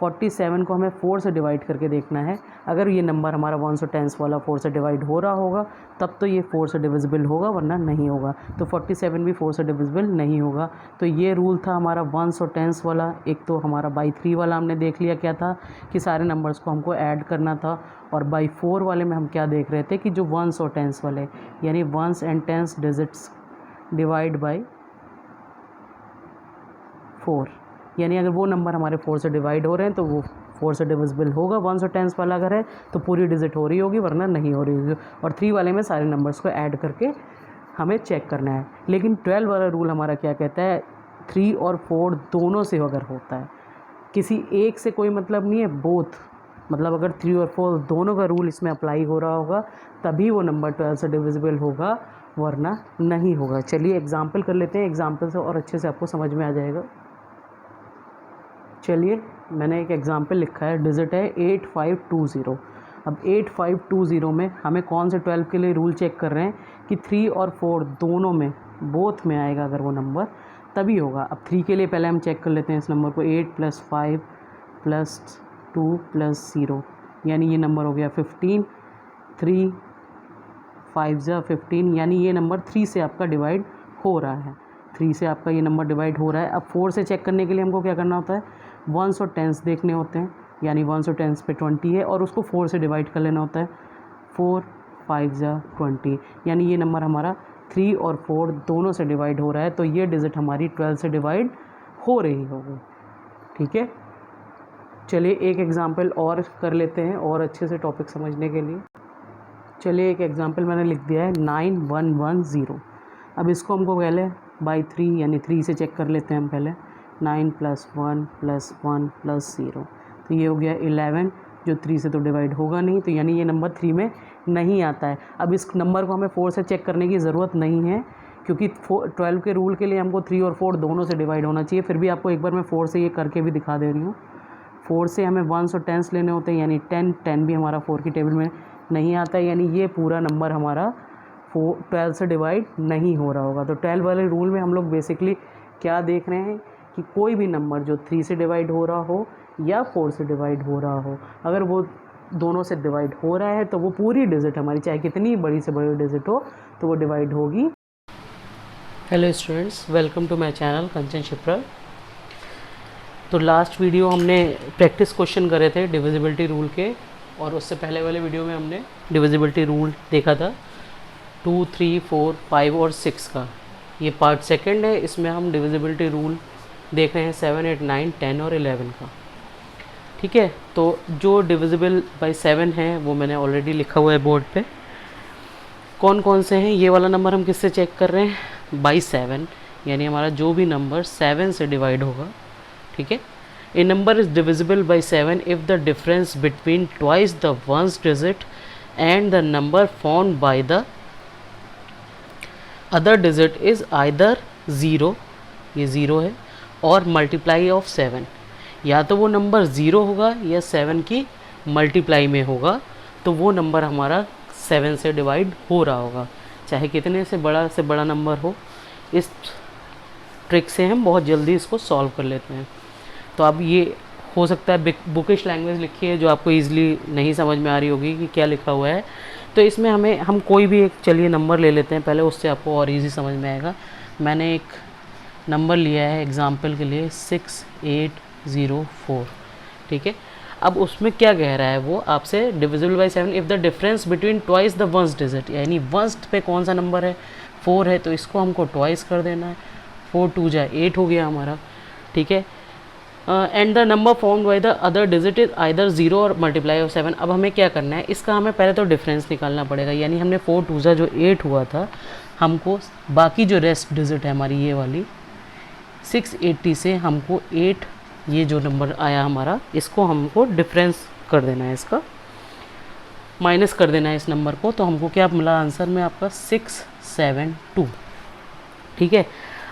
47 को हमें 4 से डिवाइड करके देखना है। अगर ये नंबर हमारा वंस और टेंस वाला 4 से डिवाइड हो रहा होगा तब तो ये 4 से डिविजिबल होगा, वरना नहीं होगा। तो 47 भी 4 से डिविजिबल नहीं होगा। तो ये रूल था हमारा वंस और टेंस वाला। एक तो हमारा बाई 3 वाला हमने देख लिया क्या था कि सारे नंबर्स को हमको ऐड करना था, और बाई 4 वाले में हम क्या देख रहे थे कि जो वंस और टेंस वाले, यानी ones and tens digits divide by 4, यानी अगर वो नंबर हमारे 4 से डिवाइड हो रहे हैं तो वो 4 से डिविजिबल होगा। वंस और टेंस वाला अगर है तो पूरी डिजिट हो रही होगी, वरना नहीं हो रही होगी। और 3 वाले में सारे नंबर्स को ऐड करके हमें चेक करना है। लेकिन 12 वाला रूल हमारा क्या कहता है, 3 और 4 दोनों से अगर होता है, किसी एक से कोई मतलब नहीं है, बोथ, मतलब अगर 3 और 4 दोनों का रूल इसमें अप्लाई हो रहा होगा तभी वो नंबर 12 से डिविजिबल होगा, वरना नहीं होगा। चलिए एग्जाम्पल कर लेते हैं, एग्जाम्पल से और अच्छे से आपको समझ में आ जाएगा। चलिए मैंने एक एग्जाम्पल लिखा है, डिजिट है 8520। अब 8520 में हमें कौन से 12 के लिए रूल चेक कर रहे हैं कि 3 और 4 दोनों में, बोथ में आएगा अगर वो नंबर तभी होगा। अब 3 के लिए पहले हम चेक कर लेते हैं इस नंबर को, 8 + 5 + 2 + 0, यानी ये नंबर हो गया 15, 3 5 ज़ा 15, यानी ये नंबर 3 से आपका डिवाइड हो रहा है, 3 से आपका ये नंबर डिवाइड हो रहा है। अब 4 से चेक करने के लिए हमको क्या करना होता है, वंस और टेंस देखने होते हैं, यानी वंस और टेंस पे 20 है और उसको 4 से डिवाइड कर लेना होता है, 4 5 ज़ा 20, यानी ये नंबर हमारा 3 और 4 दोनों से डिवाइड हो रहा है, तो ये डिजिट हमारी 12 से डिवाइड हो रही होगी। ठीक है, चलिए एक एग्ज़ाम्पल और कर लेते हैं और अच्छे से टॉपिक समझने के लिए। चलिए एक एग्ज़ाम्पल मैंने लिख दिया है 9110। अब इसको हमको पहले बाई 3 यानी 3 से चेक कर लेते हैं हम पहले, 9 + 1 + 1 + 0, तो ये हो गया 11, जो 3 से तो डिवाइड होगा नहीं, तो यानी ये नंबर 3 में नहीं आता है। अब इस नंबर को हमें 4 से चेक करने की ज़रूरत नहीं है, क्योंकि 12 के रूल के लिए हमको 3 और 4 दोनों से डिवाइड होना चाहिए। फिर भी आपको एक बार मैं 4 से ये करके भी दिखा दे रही हूँ। 4 से हमें वंस और टेंस लेने होते हैं, यानी 10 भी हमारा 4 की टेबल में नहीं आता है, यानी ये पूरा नंबर हमारा 12 से डिवाइड नहीं हो रहा होगा। तो 12 वाले रूल में हम लोग बेसिकली क्या देख रहे हैं कि कोई भी नंबर जो 3 से डिवाइड हो रहा हो या 4 से डिवाइड हो रहा हो, अगर वो दोनों से डिवाइड हो रहा है तो वो पूरी डिजिट हमारी, चाहे कितनी बड़ी से बड़ी डिजिट हो, तो वो डिवाइड होगी। Hello students, welcome to my channel Kanchan Shipra. तो लास्ट वीडियो हमने प्रैक्टिस क्वेश्चन करे थे डिविजिबिलिटी रूल के, और उससे पहले वाले वीडियो में हमने डिविजिबिलिटी रूल देखा था 2, 3, 4, 5 और 6 का। ये पार्ट सेकंड है, इसमें हम डिविजिबिलिटी रूल देख रहे हैं 7, 8, 9, 10 और 11 का। ठीक है, तो जो डिविजिबल बाय 7 है वो मैंने ऑलरेडी लिखा हुआ है बोर्ड पे। कौन कौन से हैं, ये वाला नंबर हम किससे चेक कर रहे हैं, बाई 7, यानी हमारा जो भी नंबर 7 से डिवाइड होगा। ठीक है, a number is divisible by 7 if the difference between twice the ones digit and the number found by the other digit is either 0, ये 0 है, और मल्टीप्लाई ऑफ 7, या तो वो नंबर 0 होगा या 7 की मल्टीप्लाई में होगा, तो वो नंबर हमारा 7 से डिवाइड हो रहा होगा, चाहे कितने से बड़ा नंबर हो। इस ट्रिक से हम बहुत जल्दी इसको सॉल्व कर लेते हैं। तो अब ये हो सकता है बुकिश लैंग्वेज लिखी है जो आपको ईजिली नहीं समझ में आ रही होगी कि क्या लिखा हुआ है, तो इसमें हम कोई भी एक चलिए नंबर ले लेते हैं पहले, उससे आपको और इजी समझ में आएगा। मैंने एक नंबर लिया है एग्जांपल के लिए 6804। ठीक है, अब उसमें क्या कह रहा है वो आपसे, divisible by 7 if the difference between twice the ones digit, यानी वंस पे कौन सा नंबर है, 4 है, तो इसको हमको ट्वाइस कर देना है, 4 2 जा 8 हो गया हमारा। ठीक है, and the number formed by the other digit is either 0 और मल्टीप्लाई ऑफ 7। अब हमें क्या करना है, इसका हमें पहले तो डिफरेंस निकालना पड़ेगा, यानी हमने 4 2 जो 8 हुआ था, हमको बाकी जो रेस्ट डिजिट है हमारी ये वाली 680 से हमको 8, ये जो नंबर आया हमारा, इसको हमको डिफरेंस कर देना है, इसका माइनस कर देना है इस नंबर को, तो हमको क्या मिला आंसर में आपका 672। ठीक है,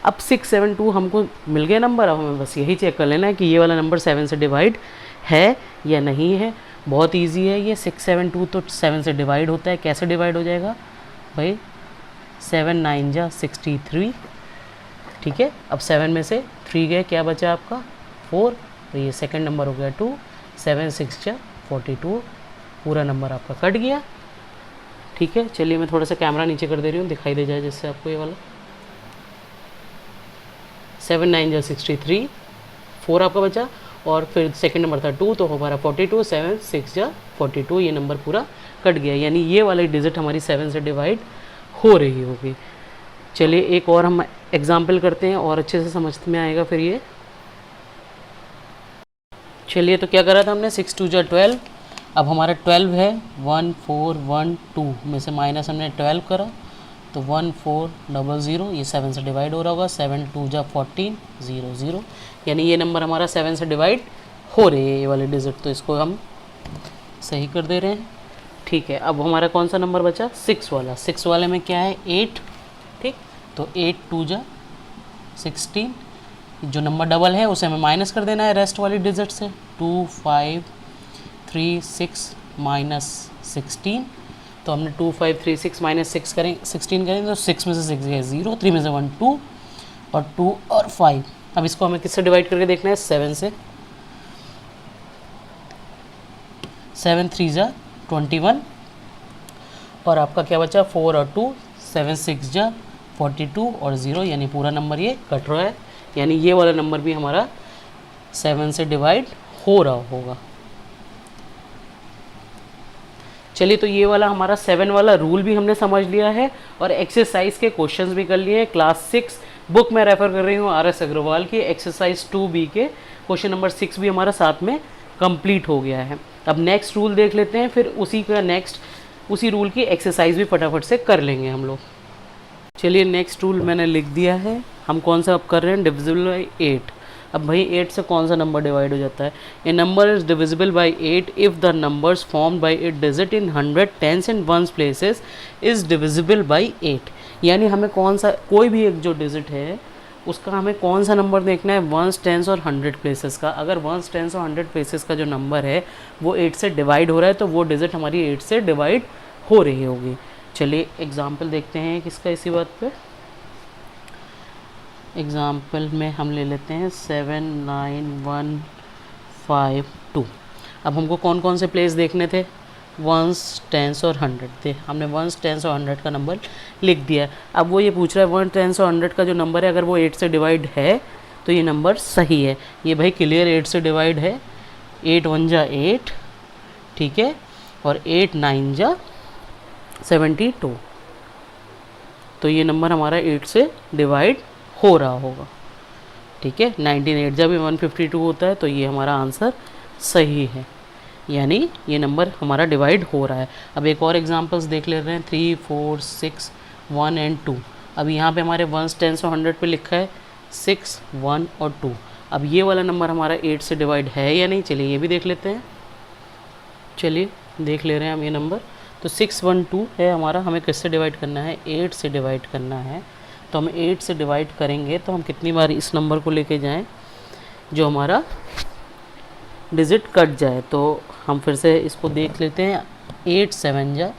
अब 672 हमको मिल गया नंबर। अब हमें बस यही चेक कर लेना है कि ये वाला नंबर 7 से डिवाइड है या नहीं है। बहुत इजी है ये, 672 तो 7 से डिवाइड होता है। कैसे डिवाइड हो जाएगा भाई, 7 9 जा 63। ठीक है, अब 7 में से 3 गए, क्या बचा आपका 4, तो ये सेकंड नंबर हो गया 2, 7 6 जा 42, पूरा नंबर आपका कट गया। ठीक है, चलिए मैं थोड़ा सा कैमरा नीचे कर दे रही हूँ, दिखाई दे जाए जिससे आपको ये वाला 7 9 जा 63, 4 आपका बचा, और फिर सेकंड नंबर था 2, तो हमारा 42, 7 6 जा 42, ये नंबर पूरा कट गया, यानी ये वाली डिजिट हमारी 7 से डिवाइड हो रही होगी। चलिए एक और हम एग्जाम्पल करते हैं और अच्छे से समझ में आएगा फिर ये। चलिए, तो क्या करा था हमने, 6 2 जा 12, अब हमारा 12 है, 1 4 1 2 में से माइनस हमने 12 करा, तो 1400, ये 7 से डिवाइड हो रहा होगा, 7 2 जा 14 0 0, यानी ये नंबर हमारा 7 से डिवाइड हो रही है ये वाली डिजिट, तो इसको हम सही कर दे रहे हैं। ठीक है, अब हमारा कौन सा नंबर बचा, 6 वाला। 6 वाले में क्या है 8। ठीक, तो 8 2 जा 16, जो नंबर डबल है उसे हमें माइनस कर देना है रेस्ट वाली डिजिट से, 2 5 3 6 माइनस 16, तो हमने 2 5 3 6 माइनस 16 करें तो 6 में से 6 गए 0, 3 में से 1 2, और 2 और 5। अब इसको हमें किससे डिवाइड करके देखना है, 7 से। 7 3 जा 21 और आपका क्या बचा, 4 और 2 7 6 जा 42 और 0, यानी पूरा नंबर ये कट रहा है, यानी ये वाला नंबर भी हमारा 7 से डिवाइड हो रहा होगा। चलिए, तो ये वाला हमारा 7 वाला रूल भी हमने समझ लिया है और एक्सरसाइज के क्वेश्चंस भी कर लिए हैं। क्लास 6 बुक मैं रेफ़र कर रही हूँ RS अग्रवाल की, एक्सरसाइज 2B के क्वेश्चन नंबर 6 भी हमारा साथ में कंप्लीट हो गया है। अब नेक्स्ट रूल देख लेते हैं, फिर उसी रूल की एक्सरसाइज भी फटाफट से कर लेंगे हम लोग। चलिए, नेक्स्ट रूल मैंने लिख दिया है। हम कौन सा अब कर रहे हैं, डिविजिबल बाई 8। अब भाई 8 से कौन सा नंबर डिवाइड हो जाता है, a number is divisible by 8 if the numbers formed by it digit in 100 tens and ones places is divisible by 8। यानी हमें कौन सा, कोई भी एक जो डिजिट है उसका हमें कौन सा नंबर देखना है, वंस टेंस और 100 प्लेसेस का। अगर वंस टेंस और 100 प्लेसेस का जो नंबर है वो 8 से डिवाइड हो रहा है तो वो डिजिट हमारी 8 से डिवाइड हो रही होगी। चलिए एग्जाम्पल देखते हैं किसका, इसी बात पे। एग्ज़ाम्पल में हम ले लेते हैं 7 9 1 5 2। अब हमको कौन कौन से प्लेस देखने थे, वंस टेंस और 100 थे। हमने वंस टेंस और 100 का नंबर लिख दिया। अब वो ये पूछ रहा है वन टेंस और 100 का जो नंबर है अगर वो 8 से डिवाइड है तो ये नंबर सही है। ये भाई क्लियर 8 से डिवाइड है, 8 1 जा 8, ठीक है, और 8 9 जा 72, तो ये नंबर हमारा 8 से डिवाइड हो रहा होगा, ठीक है। 19 8 जब 152 होता है तो ये हमारा आंसर सही है, यानी ये नंबर हमारा डिवाइड हो रहा है। अब एक और एग्जांपल्स देख ले रहे हैं, 3 4 6 1 एंड 2। अब यहाँ पे हमारे वंस टेंस और 100 पे लिखा है 6 1 और 2। अब ये वाला नंबर हमारा 8 से डिवाइड है या नहीं, चलिए ये भी देख लेते हैं। चलिए देख ले रहे हैं हम ये नंबर। तो 6 1 2 है हमारा, हमें किससे डिवाइड करना है, 8 से डिवाइड करना है। तो हम 8 से डिवाइड करेंगे तो हम कितनी बार इस नंबर को लेके जाएं जो हमारा डिजिट कट जाए। तो हम फिर से इसको देख लेते हैं, 8 7 जा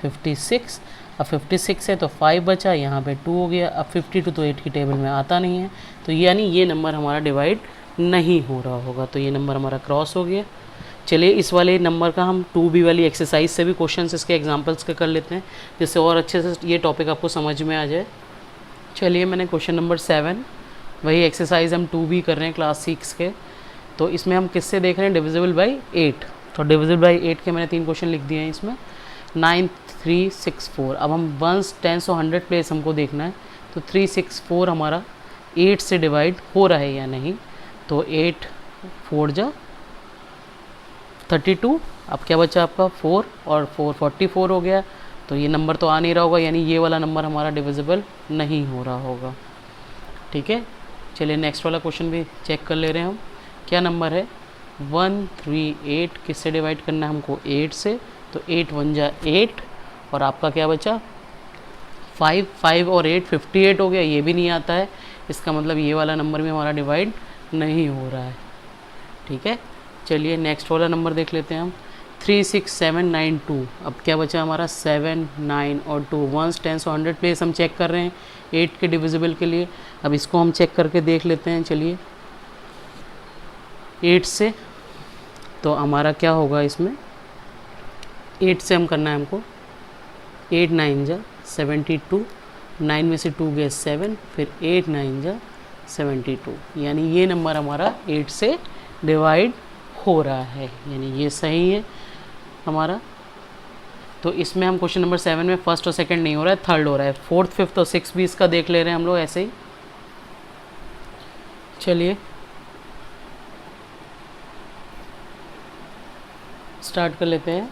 56। अब 56 है तो 5 बचा, यहाँ पे 2 हो गया। अब 52 तो 8 की टेबल में आता नहीं है, तो यानी ये नंबर हमारा डिवाइड नहीं हो रहा होगा, तो ये नंबर हमारा क्रॉस हो गया। चलिए इस वाले नंबर का हम 2B वाली एक्सरसाइज से भी क्वेश्चंस इसके एग्जांपल्स के कर लेते हैं, जिससे और अच्छे से ये टॉपिक आपको समझ में आ जाए। चलिए मैंने क्वेश्चन नंबर 7, वही एक्सरसाइज हम 2B कर रहे हैं क्लास 6 के। तो इसमें हम किससे देख रहे हैं, डिविजिबल बाई 8। तो डिविजिबल बाई 8 के मैंने 3 क्वेश्चन लिख दिए हैं इसमें, 9 3 6 4। अब हम वंस टेंस और 100 प्लेस हमको देखना है, तो 3 6 4 हमारा 8 से डिवाइड हो रहा है या नहीं। तो 8 4 जा 32। अब क्या बचा आपका 4 और 4 44 हो गया, तो ये नंबर तो आ नहीं रहा होगा, यानी ये वाला नंबर हमारा डिविजिबल नहीं हो रहा होगा, ठीक है। चलिए नेक्स्ट वाला क्वेश्चन भी चेक कर ले रहे हैं हम। क्या नंबर है, 1 3 8, किससे डिवाइड करना है हमको, 8 से। तो 8 1 जा 8 और आपका क्या बचा 5 5 और 8 58 हो गया, ये भी नहीं आता है, इसका मतलब ये वाला नंबर भी हमारा डिवाइड नहीं हो रहा है, ठीक है। चलिए नेक्स्ट वाला नंबर देख लेते हैं हम, 3 6 7 9 2। अब क्या बचा हमारा 7 9 और 2। वंस टेंस और 100 प्लेस हम चेक कर रहे हैं 8 के डिविजिबल के लिए। अब इसको हम चेक करके देख लेते हैं। चलिए 8 से, तो हमारा क्या होगा इसमें, 8 से हम करना है हमको, 8 9 जा 72, 9 में से 2 गए 7, फिर 8 9 जा 72, यानी ये नंबर हमारा 8 से डिवाइड हो रहा है, यानी ये सही है हमारा। तो इसमें हम क्वेश्चन नंबर 7 में फर्स्ट और सेकंड नहीं हो रहा है, थर्ड हो रहा है। 4th 5th और 6th भी इसका देख ले रहे हैं हम लोग ऐसे ही। चलिए स्टार्ट कर लेते हैं।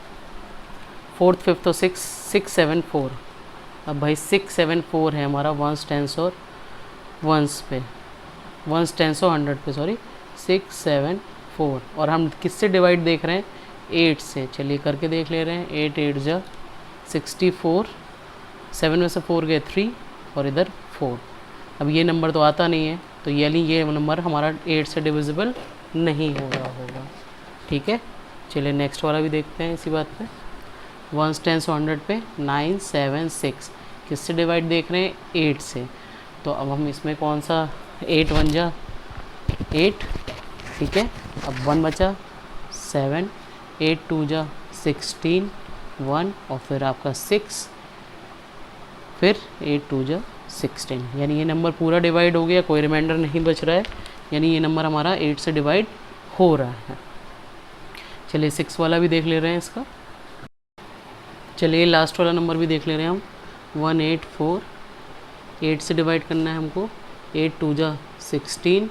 4th 5th और 6 7 4। अब भाई 6 7 4 है हमारा वंस टेंस और वंस पे, वंस टेंस और 100 पे, सॉरी 6 7 4। और हम किससे डिवाइड देख रहे हैं, 8 से। चलिए करके देख ले रहे हैं, 8 8 जा 64, 7 में से 4 गए 3 और इधर 4। अब ये नंबर तो आता नहीं है, तो यानी ये नंबर हमारा 8 से डिविजिबल नहीं हो रहा होगा, ठीक है। चलिए नेक्स्ट वाला भी देखते हैं इसी बात पे। वंस टेंस और 100 पे 9 7 6, किससे डिवाइड देख रहे हैं, 8 से। तो अब हम इसमें कौन सा 8 1 जा 8, ठीक है। अब 1 बचा 7, 8 2 जा 16 1 और फिर आपका 6, फिर 8 2 जा 16, यानी ये नंबर पूरा डिवाइड हो गया, कोई रिमाइंडर नहीं बच रहा है, यानी ये नंबर हमारा 8 से डिवाइड हो रहा है। चलिए 6 वाला भी देख ले रहे हैं इसका। चलिए लास्ट वाला नंबर भी देख ले रहे हैं हम। 184, 8 से डिवाइड करना है हमको। 8 2 जा 16,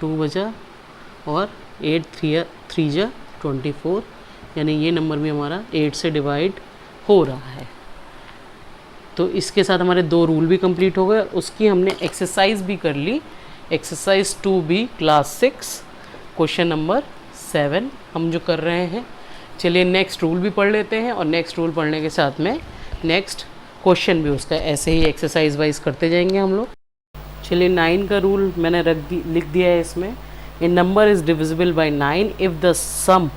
2 बचा और 8 3 जा 24, यानी ये नंबर भी हमारा 8 से डिवाइड हो रहा है। तो इसके साथ हमारे 2 रूल भी कंप्लीट हो गए, उसकी हमने एक्सरसाइज भी कर ली। Exercise 2B class 6 question number 7 हम जो कर रहे हैं। चलिए नेक्स्ट रूल भी पढ़ लेते हैं और नेक्स्ट रूल पढ़ने के साथ में नेक्स्ट क्वेश्चन भी उसका ऐसे ही एक्सरसाइज वाइज करते जाएंगे हम लोग। चलिए 9 का रूल मैंने लिख दिया है इसमें। A number is divisible by 9 if the sum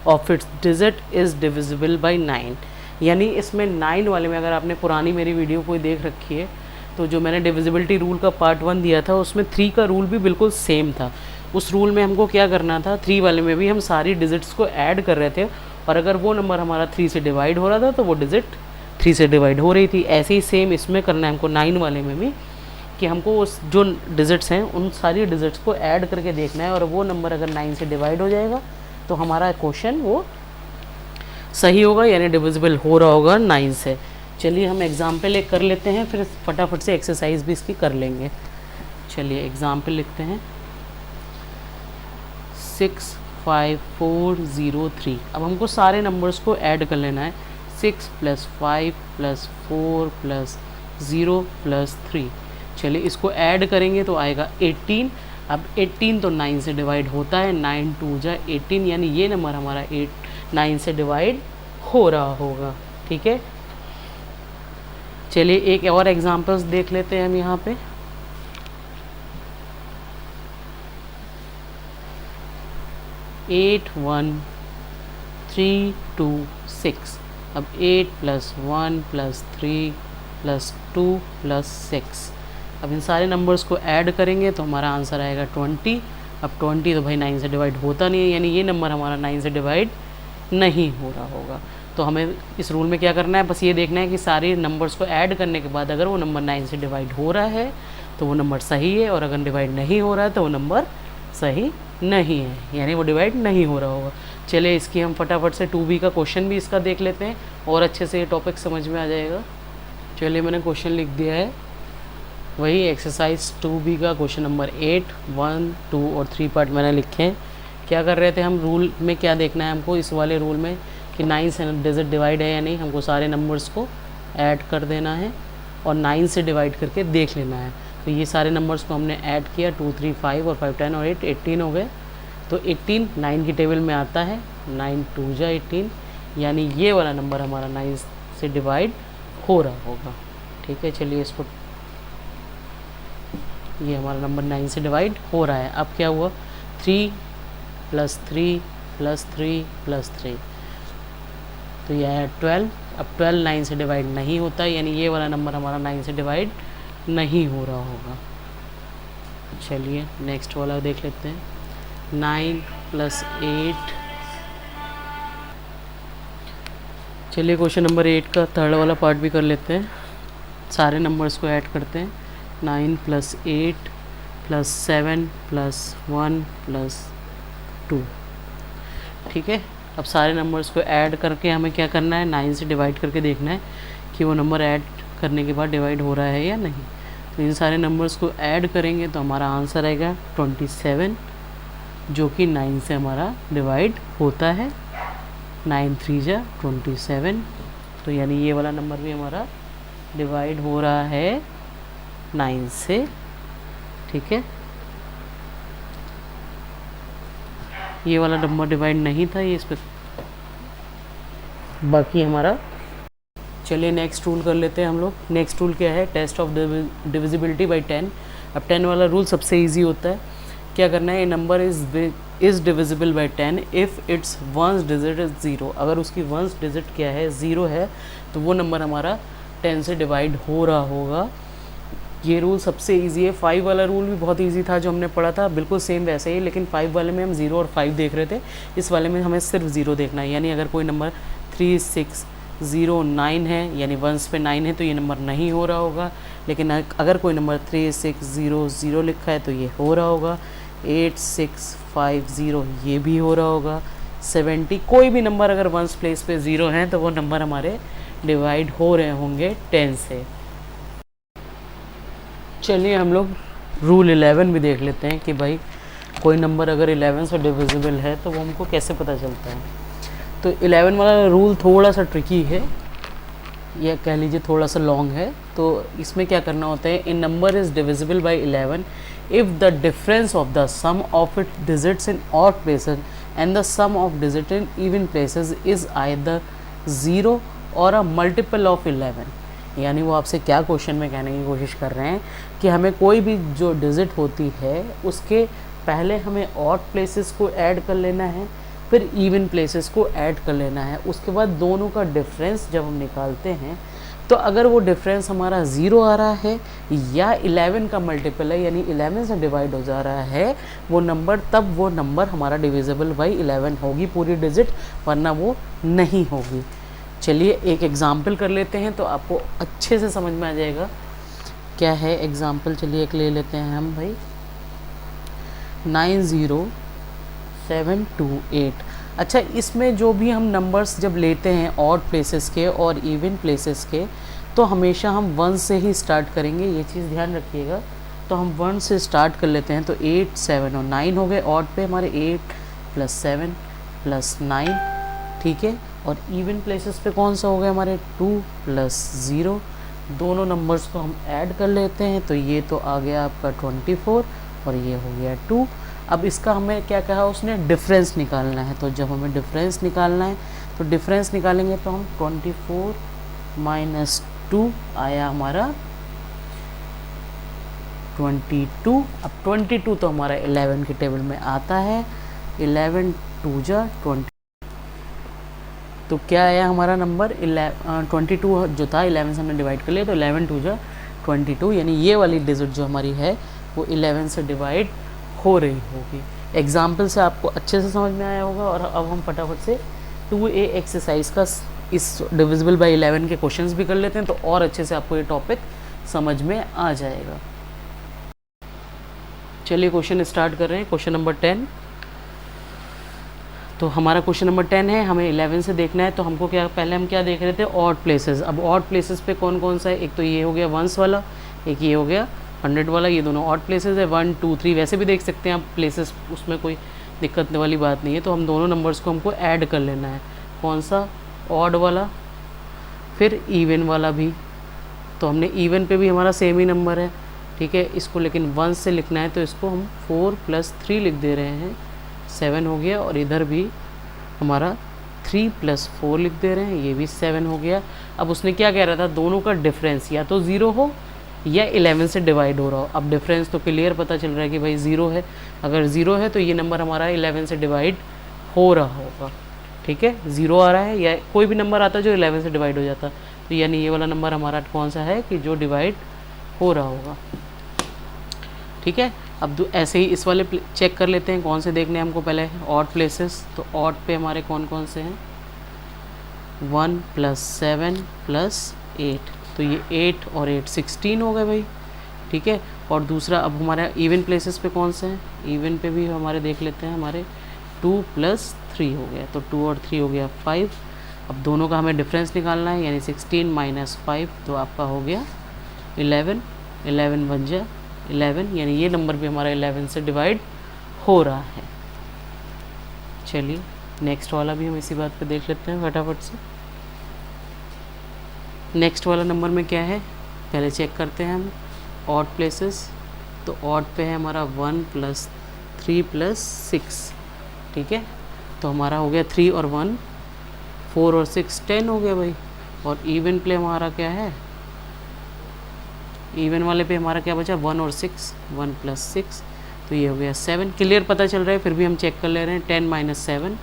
of its digit is divisible by 9। यानी इसमें 9 वाले में अगर आपने पुरानी मेरी वीडियो कोई देख रखी है तो जो मैंने डिविजिबिलिटी रूल का पार्ट 1 दिया था उसमें 3 का रूल भी बिल्कुल सेम था। उस रूल में हमको क्या करना था, 3 वाले में भी हम सारी डिजिट्स को ऐड कर रहे थे और अगर वो नंबर हमारा 3 से डिवाइड हो रहा था तो वो डिजिट 3 से डिवाइड हो रही थी। ऐसे ही सेम इसमें करना है हमको 9 वाले में भी, कि हमको उस जो डिजिट्स हैं उन सारी डिजिट्स को ऐड करके देखना है और वो नंबर अगर 9 से डिवाइड हो जाएगा तो हमारा क्वेश्चन वो सही होगा, यानी डिविजिबल हो रहा होगा 9 से। चलिए हम एग्जाम्पल एक कर लेते हैं, फिर फटाफट से एक्सरसाइज भी इसकी कर लेंगे। चलिए एग्जाम्पल लिखते हैं 6 5 4 0 3। अब हमको सारे नंबर्स को ऐड कर लेना है। 6 + 5 + 4 + 0 + 3। चलिए इसको ऐड करेंगे तो आएगा 18। अब 18 तो 9 से डिवाइड होता है, 9 2 जा 18, यानी ये नंबर हमारा 9 से डिवाइड हो रहा होगा, ठीक है। चलिए एक और एग्जांपल्स देख लेते हैं हम यहाँ पे। एट 1 3 2 6। अब 8 + 1 + 3 + 2 + 6। अब इन सारे नंबर्स को ऐड करेंगे तो हमारा आंसर आएगा 20। अब 20 तो भाई 9 से डिवाइड होता नहीं है, यानी ये नंबर हमारा 9 से डिवाइड नहीं हो रहा होगा। तो हमें इस रूल में क्या करना है, बस ये देखना है कि सारे नंबर्स को ऐड करने के बाद अगर वो नंबर 9 से डिवाइड हो रहा है तो वो नंबर सही है, और अगर डिवाइड नहीं हो रहा है तो वो नंबर सही नहीं है, यानी वो डिवाइड नहीं हो रहा होगा। चलिए इसकी हम फटाफट से 2B का क्वेश्चन भी इसका देख लेते हैं और अच्छे से ये टॉपिक समझ में आ जाएगा। चलिए मैंने क्वेश्चन लिख दिया है, वही एक्सरसाइज 2B का क्वेश्चन नंबर 8 1 2 और 3 पार्ट मैंने लिखे हैं। क्या कर रहे थे हम, रूल में क्या देखना है हमको, इस वाले रूल में कि 9 से डिजिट डिवाइड है या नहीं, हमको सारे नंबर्स को ऐड कर देना है और 9 से डिवाइड करके देख लेना है। तो ये सारे नंबर्स को हमने ऐड किया, 2 3 5 और 5 10 और 8 18 हो गए। तो 18 9 की टेबल में आता है, 9 2 जा 18, यानी ये वाला नंबर हमारा 9 से डिवाइड हो रहा होगा, ठीक है। चलिए इसको, ये हमारा नंबर 9 से डिवाइड हो रहा है। अब क्या हुआ, 3 + 3 + 3 + 3, तो यह है 12। अब 12 9 से डिवाइड नहीं होता, यानी ये वाला नंबर हमारा 9 से डिवाइड नहीं हो रहा होगा। चलिए नेक्स्ट वाला देख लेते हैं, 9 + 8। चलिए क्वेश्चन नंबर 8 का थर्ड वाला पार्ट भी कर लेते हैं। सारे नंबर्स को ऐड करते हैं, 9 + 8 + 7 + 1 + 2, ठीक है। अब सारे नंबर्स को ऐड करके हमें क्या करना है, 9 से डिवाइड करके देखना है कि वो नंबर ऐड करने के बाद डिवाइड हो रहा है या नहीं। तो इन सारे नंबर्स को ऐड करेंगे तो हमारा आंसर आएगा 27, जो कि 9 से हमारा डिवाइड होता है। 9 3 जा 27, तो यानी ये वाला नंबर भी हमारा डिवाइड हो रहा है 9 से, ठीक है। ये वाला नंबर डिवाइड नहीं था, ये इस पर बाकी हमारा। चलिए नेक्स्ट रूल कर लेते हैं हम लोग। नेक्स्ट रूल क्या है, टेस्ट ऑफ डिविजिबिलिटी बाय 10। अब 10 वाला रूल सबसे इजी होता है। क्या करना है, a number is divisible by 10 if its ones digit is 0। अगर उसकी वंस डिजिट क्या है, 0 है, तो वो नंबर हमारा 10 से डिवाइड हो रहा होगा। ये रूल सबसे इजी है। 5 वाला रूल भी बहुत इजी था जो हमने पढ़ा था, बिल्कुल सेम वैसे ही, लेकिन 5 वाले में हम 0 और 5 देख रहे थे, इस वाले में हमें सिर्फ 0 देखना है। यानी अगर कोई नंबर 3 6 0 9 है, यानी वंस पे 9 है, तो ये नंबर नहीं हो रहा होगा। लेकिन अगर कोई नंबर 3 6 0 0 लिखा है तो ये हो रहा होगा। 8 6 5 0 ये भी हो रहा होगा। 70 कोई भी नंबर अगर वंस प्लेस पे 0 है तो वो नंबर हमारे डिवाइड हो रहे होंगे 10 से। चलिए हम लोग रूल 11 भी देख लेते हैं कि भाई कोई नंबर अगर 11 से डिविजिबल है तो वो हमको कैसे पता चलता है। तो 11 वाला रूल थोड़ा सा ट्रिकी है, या कह लीजिए थोड़ा सा लॉन्ग है। तो इसमें क्या करना होता है, in number is divisible by 11 if the difference of the sum of it digits in odd places and the sum of digit in even places is either 0 और अ मल्टीपल ऑफ 11। यानी वो आपसे क्या क्वेश्चन में कहने की कोशिश कर रहे हैं कि हमें कोई भी जो डिजिट होती है उसके पहले हमें ऑड प्लेसेस को ऐड कर लेना है, फिर इवन प्लेसेस को ऐड कर लेना है। उसके बाद दोनों का डिफरेंस जब हम निकालते हैं तो अगर वो डिफरेंस हमारा 0 आ रहा है या 11 का मल्टीपल है, यानी 11 से डिवाइड हो जा रहा है वो नंबर, तब वो नंबर हमारा डिविजिबल बाई 11 होगी पूरी डिजिट, वरना वो नहीं होगी। चलिए एक एग्ज़ाम्पल कर लेते हैं तो आपको अच्छे से समझ में आ जाएगा क्या है एग्ज़ाम्पल। चलिए एक ले लेते हैं हम भाई 90728। अच्छा, इसमें जो भी हम नंबर्स जब लेते हैं ऑड प्लेसेस के और इवन प्लेसेस के, तो हमेशा हम 1 से ही स्टार्ट करेंगे, ये चीज़ ध्यान रखिएगा। तो हम 1 से स्टार्ट कर लेते हैं। तो 8 7 और 9 हो गए ऑड पे हमारे, 8 + 7 + 9, ठीक है। और इवन प्लेसेस पे कौन सा हो गया हमारे, 2 + 0। दोनों नंबर्स को हम ऐड कर लेते हैं तो ये तो आ गया आपका 24 और ये हो गया 2। अब इसका हमें क्या कहा उसने, डिफरेंस निकालना है। तो जब हमें डिफरेंस निकालना है तो डिफरेंस निकालेंगे तो हम 24 - 2 आया हमारा 22। अब 22 तो हमारा 11 के टेबल में आता है, 11 2 जा 20। तो क्या आया हमारा नंबर 22 जो था 11 से हमने डिवाइड कर लिया, तो 11 2 जा 22, यानी ये वाली डिजिट जो हमारी है वो 11 से डिवाइड हो रही होगी। एग्जाम्पल से आपको अच्छे से समझ में आया होगा। और अब हम फटाफट से 2A एक्सरसाइज का इस डिविजिबल बाय 11 के क्वेश्चंस भी कर लेते हैं, तो और अच्छे से आपको ये टॉपिक समझ में आ जाएगा। चलिए क्वेश्चन स्टार्ट कर रहे हैं। Question number 10। तो हमारा क्वेश्चन नंबर 10 है, हमें 11 से देखना है। तो हमको क्या, पहले हम क्या देख रहे थे, ऑड प्लेसेस। अब ऑड प्लेसेस पे कौन कौन सा है, एक तो ये हो गया वंस वाला, एक ये हो गया 100 वाला, ये दोनों ऑड प्लेसेस है। 1 2 3 वैसे भी देख सकते हैं आप प्लेसेस, उसमें कोई दिक्कत वाली बात नहीं है। तो हम दोनों नंबर्स को हमको ऐड कर लेना है, कौन सा, ऑड वाला, फिर इवन वाला भी। तो हमने इवन पे भी हमारा सेम ही नंबर है, ठीक है। इसको लेकिन 1 से लिखना है तो इसको हम 4 + 3 लिख दे रहे हैं, 7 हो गया। और इधर भी हमारा 3 + 4 लिख दे रहे हैं, ये भी 7 हो गया। अब उसने क्या कह रहा था, दोनों का डिफरेंस या तो 0 हो या 11 से डिवाइड हो रहा हो। अब डिफरेंस तो क्लियर पता चल रहा है कि भाई 0 है। अगर 0 है तो ये नंबर हमारा 11 से डिवाइड हो रहा होगा, ठीक है। 0 आ रहा है या कोई भी नंबर आता जो 11 से डिवाइड हो जाता, तो यानी ये वाला नंबर हमारा कौन सा है कि जो डिवाइड हो रहा होगा, ठीक है। अब ऐसे ही इस वाले चेक कर लेते हैं, कौन से देखने हैं हमको पहले, ऑड प्लेसेस। तो ऑड पे हमारे कौन कौन से हैं, 1 + 7 + 8। तो ये 8 और 8 16 हो गए भाई, ठीक है। और दूसरा अब हमारा इवन प्लेसेस पे कौन से हैं, इवन पे भी हमारे देख लेते हैं, हमारे 2 + 3 हो गया। तो 2 और 3 हो गया 5। अब दोनों का हमें डिफरेंस निकालना है, यानी 16 - 5 तो आपका हो गया 11। 11 बन जा 11, यानी ये नंबर भी हमारा 11 से डिवाइड हो रहा है। चलिए नेक्स्ट वाला भी हम इसी बात पे देख लेते हैं फटाफट से। नेक्स्ट वाला नंबर में क्या है, पहले चेक करते हैं हम ऑड प्लेसेस। तो ऑड पे है हमारा 1 + 3 + 6, ठीक है। तो हमारा हो गया 3 और 1 4 और 6 10 हो गया भाई। और इवन प्ले हमारा क्या है, इवन वाले पे हमारा क्या बचा, 1 और 6, 1 + 6, तो ये हो गया 7। क्लियर पता चल रहा है, फिर भी हम चेक कर ले रहे हैं। 10 - 7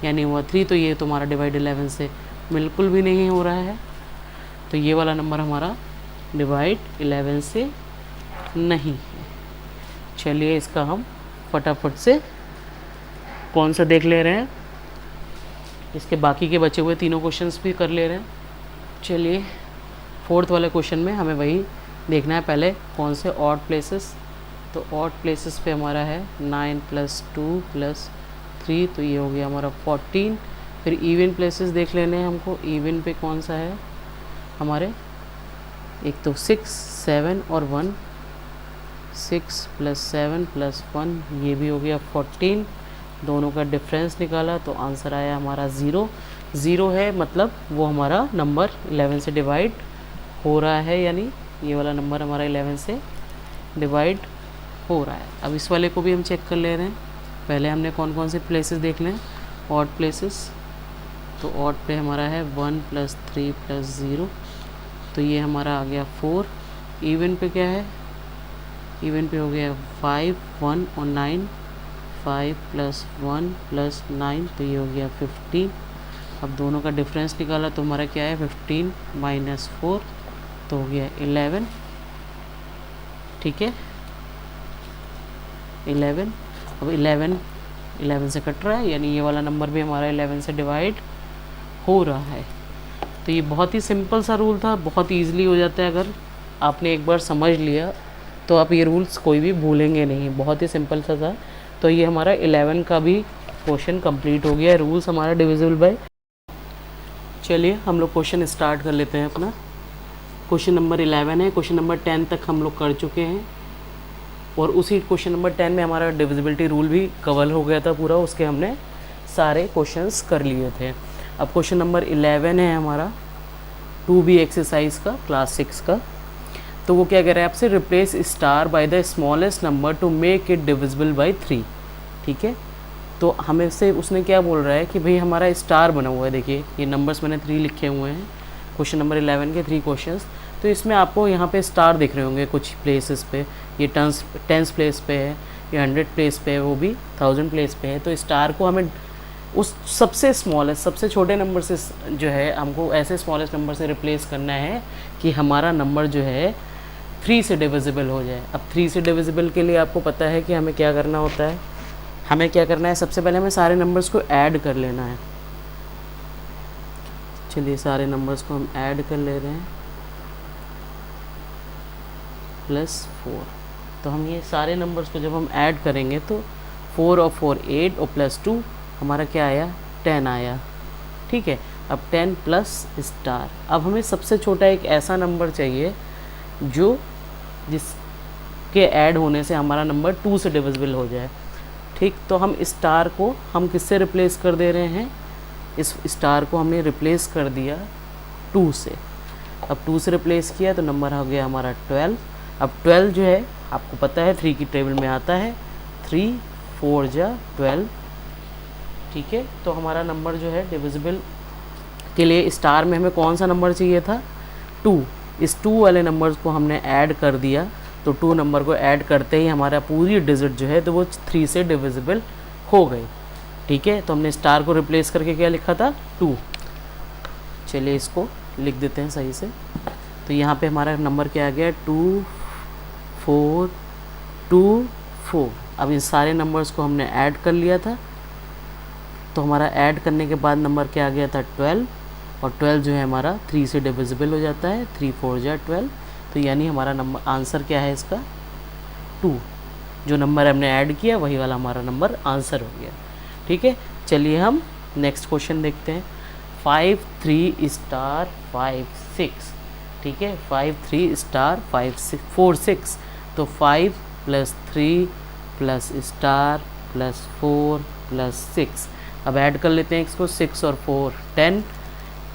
यानी हुआ 3, तो ये तुम्हारा डिवाइड 11 से बिल्कुल भी नहीं हो रहा है। तो ये वाला नंबर हमारा डिवाइड 11 से नहीं है। चलिए इसका हम फटाफट से कौन सा देख ले रहे हैं, इसके बाकी के बचे हुए तीनों क्वेश्चंस भी कर ले रहे हैं। चलिए फोर्थ वाले क्वेश्चन में हमें वही देखना है, पहले कौन से ऑड प्लेसेस। तो ऑड प्लेसेस पे हमारा है 9 + 2 + 3, तो ये हो गया हमारा 14। फिर इवन प्लेसेस देख लेने हैं हमको। इवन पे कौन सा है हमारे, एक तो 6, 7 और 1, 6 + 7 + 1, ये भी हो गया 14। दोनों का डिफरेंस निकाला तो आंसर आया हमारा 0। 0 है मतलब वो हमारा नंबर 11 से डिवाइड हो रहा है, यानी ये वाला नंबर हमारा 11 से डिवाइड हो रहा है। अब इस वाले को भी हम चेक कर ले रहे हैं। पहले हमने कौन कौन से प्लेसेस देख लें, ऑड प्लेसेस। तो ऑड पे हमारा है 1 + 3 + 0, तो ये हमारा आ गया 4। इवन पे क्या है, इवन पे हो गया 5, 1 और 9, 5 + 1 + 9, तो ये हो गया 15। अब दोनों का डिफरेंस निकाला तो हमारा क्या है 15 - 4, तो हो गया 11। ठीक है 11। अब 11 से कट रहा है, यानी ये वाला नंबर भी हमारा 11 से डिवाइड हो रहा है। तो ये बहुत ही सिंपल सा रूल था, बहुत ईजिली हो जाता है। अगर आपने एक बार समझ लिया तो आप ये रूल्स कोई भी भूलेंगे नहीं, बहुत ही सिंपल सा था। तो ये हमारा 11 का भी क्वेश्चन कंप्लीट हो गया, रूल्स हमारा डिविजिबल बाय। चलिए हम लोग क्वेश्चन स्टार्ट कर लेते हैं अपना। क्वेश्चन नंबर 11 है, क्वेश्चन नंबर 10 तक हम लोग कर चुके हैं, और उसी क्वेश्चन नंबर 10 में हमारा डिविजिबिलिटी रूल भी कवर हो गया था पूरा, उसके हमने सारे क्वेश्चंस कर लिए थे। अब क्वेश्चन नंबर 11 है हमारा 2B एक्सरसाइज का, क्लास 6 का। तो वो क्या कह रहा है आपसे, replace star by the smallest number two make it divisible by 3। ठीक है, तो हमें से उसने क्या बोल रहा है कि भाई हमारा स्टार बना हुआ है, देखिए ये नंबर्स मैंने 3 लिखे हुए हैं, क्वेश्चन नंबर 11 के 3 क्वेश्चंस। तो इसमें आपको यहाँ पे स्टार दिख रहे होंगे कुछ प्लेसेस पे, ये टेंस प्लेस पे है, ये 100 प्लेस पे है, वो भी 1000 प्लेस पे है। तो स्टार को हमें उस सबसे स्मॉलेस्ट, सबसे छोटे नंबर से जो है हमको ऐसे स्मॉलेस्ट नंबर से रिप्लेस करना है कि हमारा नंबर जो है 3 से डिविजिबल हो जाए। अब 3 से डिविजिबल के लिए आपको पता है कि हमें क्या करना होता है, हमें क्या करना है, सबसे पहले हमें सारे नंबर्स को ऐड कर लेना है। चलिए सारे नंबर्स को हम ऐड कर ले रहे हैं, +4। तो हम ये सारे नंबर्स को जब हम ऐड करेंगे तो 4 और 4 8 और +2 हमारा क्या आया 10 आया। ठीक है, अब 10 प्लस स्टार। अब हमें सबसे छोटा एक ऐसा नंबर चाहिए जो जिसके ऐड होने से हमारा नंबर 2 से डिविजिबल हो जाए। ठीक, तो हम स्टार को हम किससे रिप्लेस कर दे रहे हैं, इस स्टार को हमने रिप्लेस कर दिया 2 से। अब 2 से रिप्लेस किया तो नंबर हो गया हमारा 12। अब 12 जो है आपको पता है 3 की टेबल में आता है, 3 4 जा 12। ठीक है, तो हमारा नंबर जो है डिविजिबल के लिए स्टार में हमें कौन सा नंबर चाहिए था 2। इस 2 वाले नंबर्स को हमने ऐड कर दिया, तो 2 नंबर को ऐड करते ही हमारा पूरी डिजिट जो है तो वो 3 से डिविजिबल हो गई। ठीक है, तो हमने स्टार को रिप्लेस करके क्या लिखा था 2। चलिए इसको लिख देते हैं सही से। तो यहाँ पे हमारा नंबर क्या आ गया 2 4 2 4। अब इन सारे नंबर्स को हमने ऐड कर लिया था, तो हमारा ऐड करने के बाद नंबर क्या आ गया था 12, और 12 जो है हमारा 3 से डिविजिबल हो जाता है, 3 4 जा 12। तो यानी हमारा नंबर आंसर क्या है इसका 2। जो नंबर हमने ऐड किया वही वाला हमारा नंबर आंसर हो गया। ठीक है, चलिए हम नेक्स्ट क्वेश्चन देखते हैं। 5 3 स्टार 5 6। ठीक है, 5 3 स्टार 5 6 4 6। तो 5 + 3 + स्टार +4 +6। अब ऐड कर लेते हैं इसको, 6 और 4 10,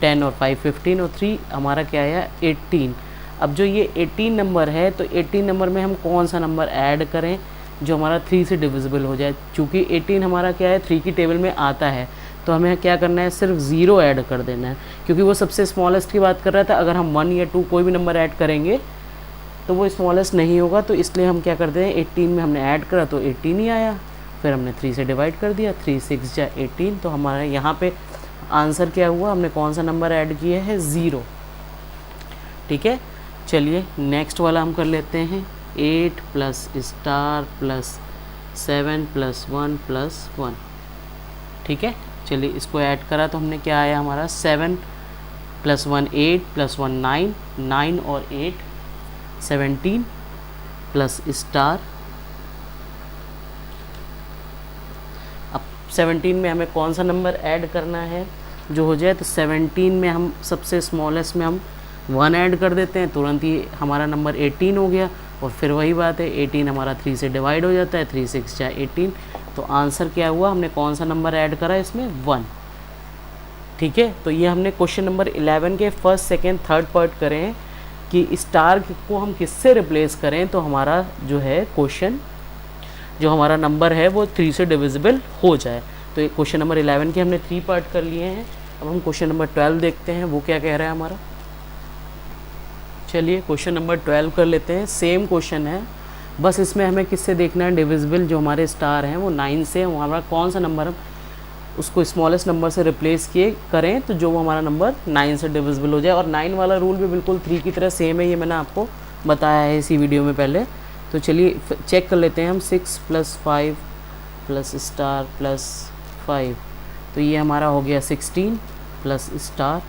10 और 5 15 और 3 हमारा क्या आया 18। अब जो ये 18 नंबर है, तो 18 नंबर में हम कौन सा नंबर ऐड करें जो हमारा 3 से डिविजिबल हो जाए। चूँकि 18 हमारा क्या है 3 की टेबल में आता है, तो हमें क्या करना है सिर्फ 0 ऐड कर देना है, क्योंकि वो सबसे स्मॉलेस्ट की बात कर रहा था। अगर हम 1 या 2 कोई भी नंबर ऐड करेंगे तो वो स्मॉलेस्ट नहीं होगा, तो इसलिए हम क्या करते हैं 18 में हमने ऐड करा तो 18 ही आया, फिर हमने 3 से डिवाइड कर दिया, 3 6 जा 18। तो हमारा यहाँ पे आंसर क्या हुआ, हमने कौन सा नंबर ऐड किया है 0। ठीक है, चलिए नेक्स्ट वाला हम कर लेते हैं। 8 plus star plus 7 plus 1 plus 1। ठीक है, चलिए इसको ऐड करा तो हमने क्या आया हमारा 7 प्लस 1 8 प्लस 1 9, 9 और 8 17 प्लस स्टार। अब 17 में हमें कौन सा नंबर ऐड करना है जो हो जाए, तो 17 में हम सबसे स्मॉलेस्ट में हम 1 ऐड कर देते हैं, तुरंत ही हमारा नंबर 18 हो गया। और फिर वही बात है, 18 हमारा 3 से डिवाइड हो जाता है, 3 6 या 18। तो आंसर क्या हुआ, हमने कौन सा नंबर ऐड करा इसमें 1। ठीक है, तो ये हमने क्वेश्चन नंबर 11 के फर्स्ट सेकेंड थर्ड पार्ट करे हैं कि स्टार को हम किससे रिप्लेस करें तो हमारा जो है क्वेश्चन, जो हमारा नंबर है वो 3 से डिविजिबल हो जाए। तो ये क्वेश्चन नंबर 11 के हमने 3 पार्ट कर लिए हैं। अब हम क्वेश्चन नंबर 12 देखते हैं वो क्या कह रहा है हमारा। चलिए क्वेश्चन नंबर 12 कर लेते हैं। सेम क्वेश्चन है, बस इसमें हमें किससे देखना है, डिविजिबल जो हमारे स्टार हैं वो 9 से, हमारा कौन सा नंबर हम उसको स्मॉलेस्ट नंबर से रिप्लेस किए करें तो जो वो हमारा नंबर 9 से डिविजिबल हो जाए। और 9 वाला रूल भी बिल्कुल 3 की तरह सेम है, ये मैंने आपको बताया है इसी वीडियो में पहले। तो चलिए चेक कर लेते हैं हम। 6 प्लस 5 प्लस स्टार प्लस 5, तो ये हमारा हो गया 16 प्लस स्टार।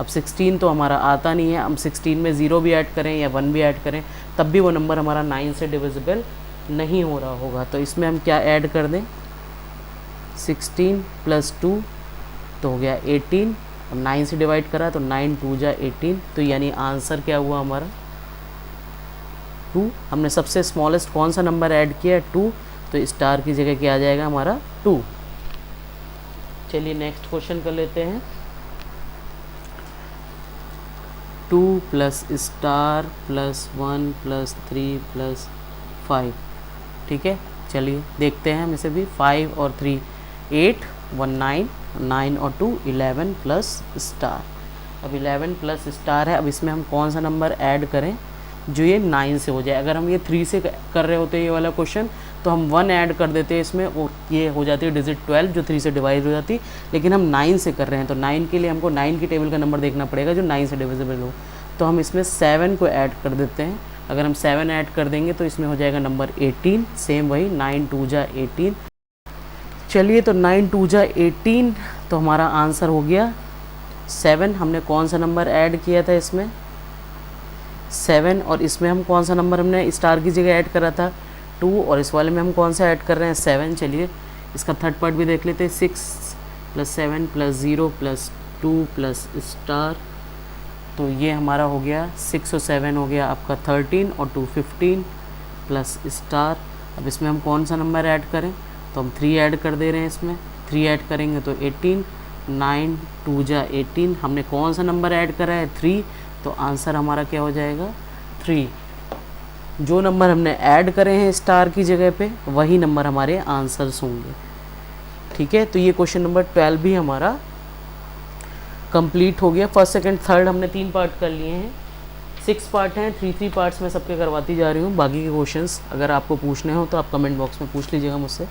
अब 16 तो हमारा आता नहीं है, हम 16 में 0 भी ऐड करें या 1 भी ऐड करें तब भी वो नंबर हमारा 9 से डिविजिबल नहीं हो रहा होगा। तो इसमें हम क्या ऐड कर दें, 16 प्लस 2 तो हो गया 18। अब 9 से डिवाइड करा तो 9 2 जा 18, तो यानी आंसर क्या हुआ हमारा 2। हमने सबसे स्मॉलेस्ट कौन सा नंबर ऐड किया 2, तो स्टार की जगह क्या आ जाएगा हमारा 2। चलिए नेक्स्ट क्वेश्चन कर लेते हैं। 2 plus star plus 1 plus 3 plus 5। ठीक है, चलिए देखते हैं हम इसे भी। 5 और 3 8 1 9, 9 और 2 11 प्लस स्टार। अब 11 प्लस स्टार है, अब इसमें हम कौन सा नंबर ऐड करें जो ये 9 से हो जाए। अगर हम ये 3 से कर रहे होते ये वाला क्वेश्चन तो हम 1 ऐड कर देते इसमें और ये हो जाती है डिजिट 12 जो 3 से डिवाइड हो जाती। लेकिन हम 9 से कर रहे हैं तो 9 के लिए हमको 9 की टेबल का नंबर देखना पड़ेगा जो 9 से डिविजिबल हो। तो हम इसमें 7 को ऐड कर देते हैं। अगर हम 7 ऐड कर देंगे तो इसमें हो जाएगा नंबर 18। सेम वही 9 2 जा 18। चलिए तो 9 2 जा 18, तो हमारा आंसर हो गया 7। हमने कौन सा नंबर ऐड किया था इसमें 7, और इसमें हम कौन सा नंबर हमने स्टार की जगह ऐड करा था 2, और इस वाले में हम कौन सा ऐड कर रहे हैं 7। चलिए इसका थर्ड पार्ट भी देख लेते हैं। 6 plus 7 plus 0 plus 2 plus star, तो ये हमारा हो गया 6 और 7 हो गया आपका 13 और 2 15 प्लस स्टार। अब इसमें हम कौन सा नंबर ऐड करें तो हम 3 ऐड कर दे रहे हैं इसमें। 3 ऐड करेंगे तो 18, 9 2 जा 18। हमने कौन सा नंबर ऐड करा है 3, तो आंसर हमारा क्या हो जाएगा 3। जो नंबर हमने ऐड करे हैं स्टार की जगह पे वही नंबर हमारे आंसर्स होंगे। ठीक है, तो ये क्वेश्चन नंबर 12 भी हमारा कंप्लीट हो गया। फर्स्ट सेकंड थर्ड हमने 3 पार्ट कर लिए हैं। 6 पार्ट हैं, 3 पार्ट्स में सबके करवाती जा रही हूँ। बाकी के क्वेश्चंस अगर आपको पूछने हो तो आप कमेंट बॉक्स में पूछ लीजिएगा मुझसे।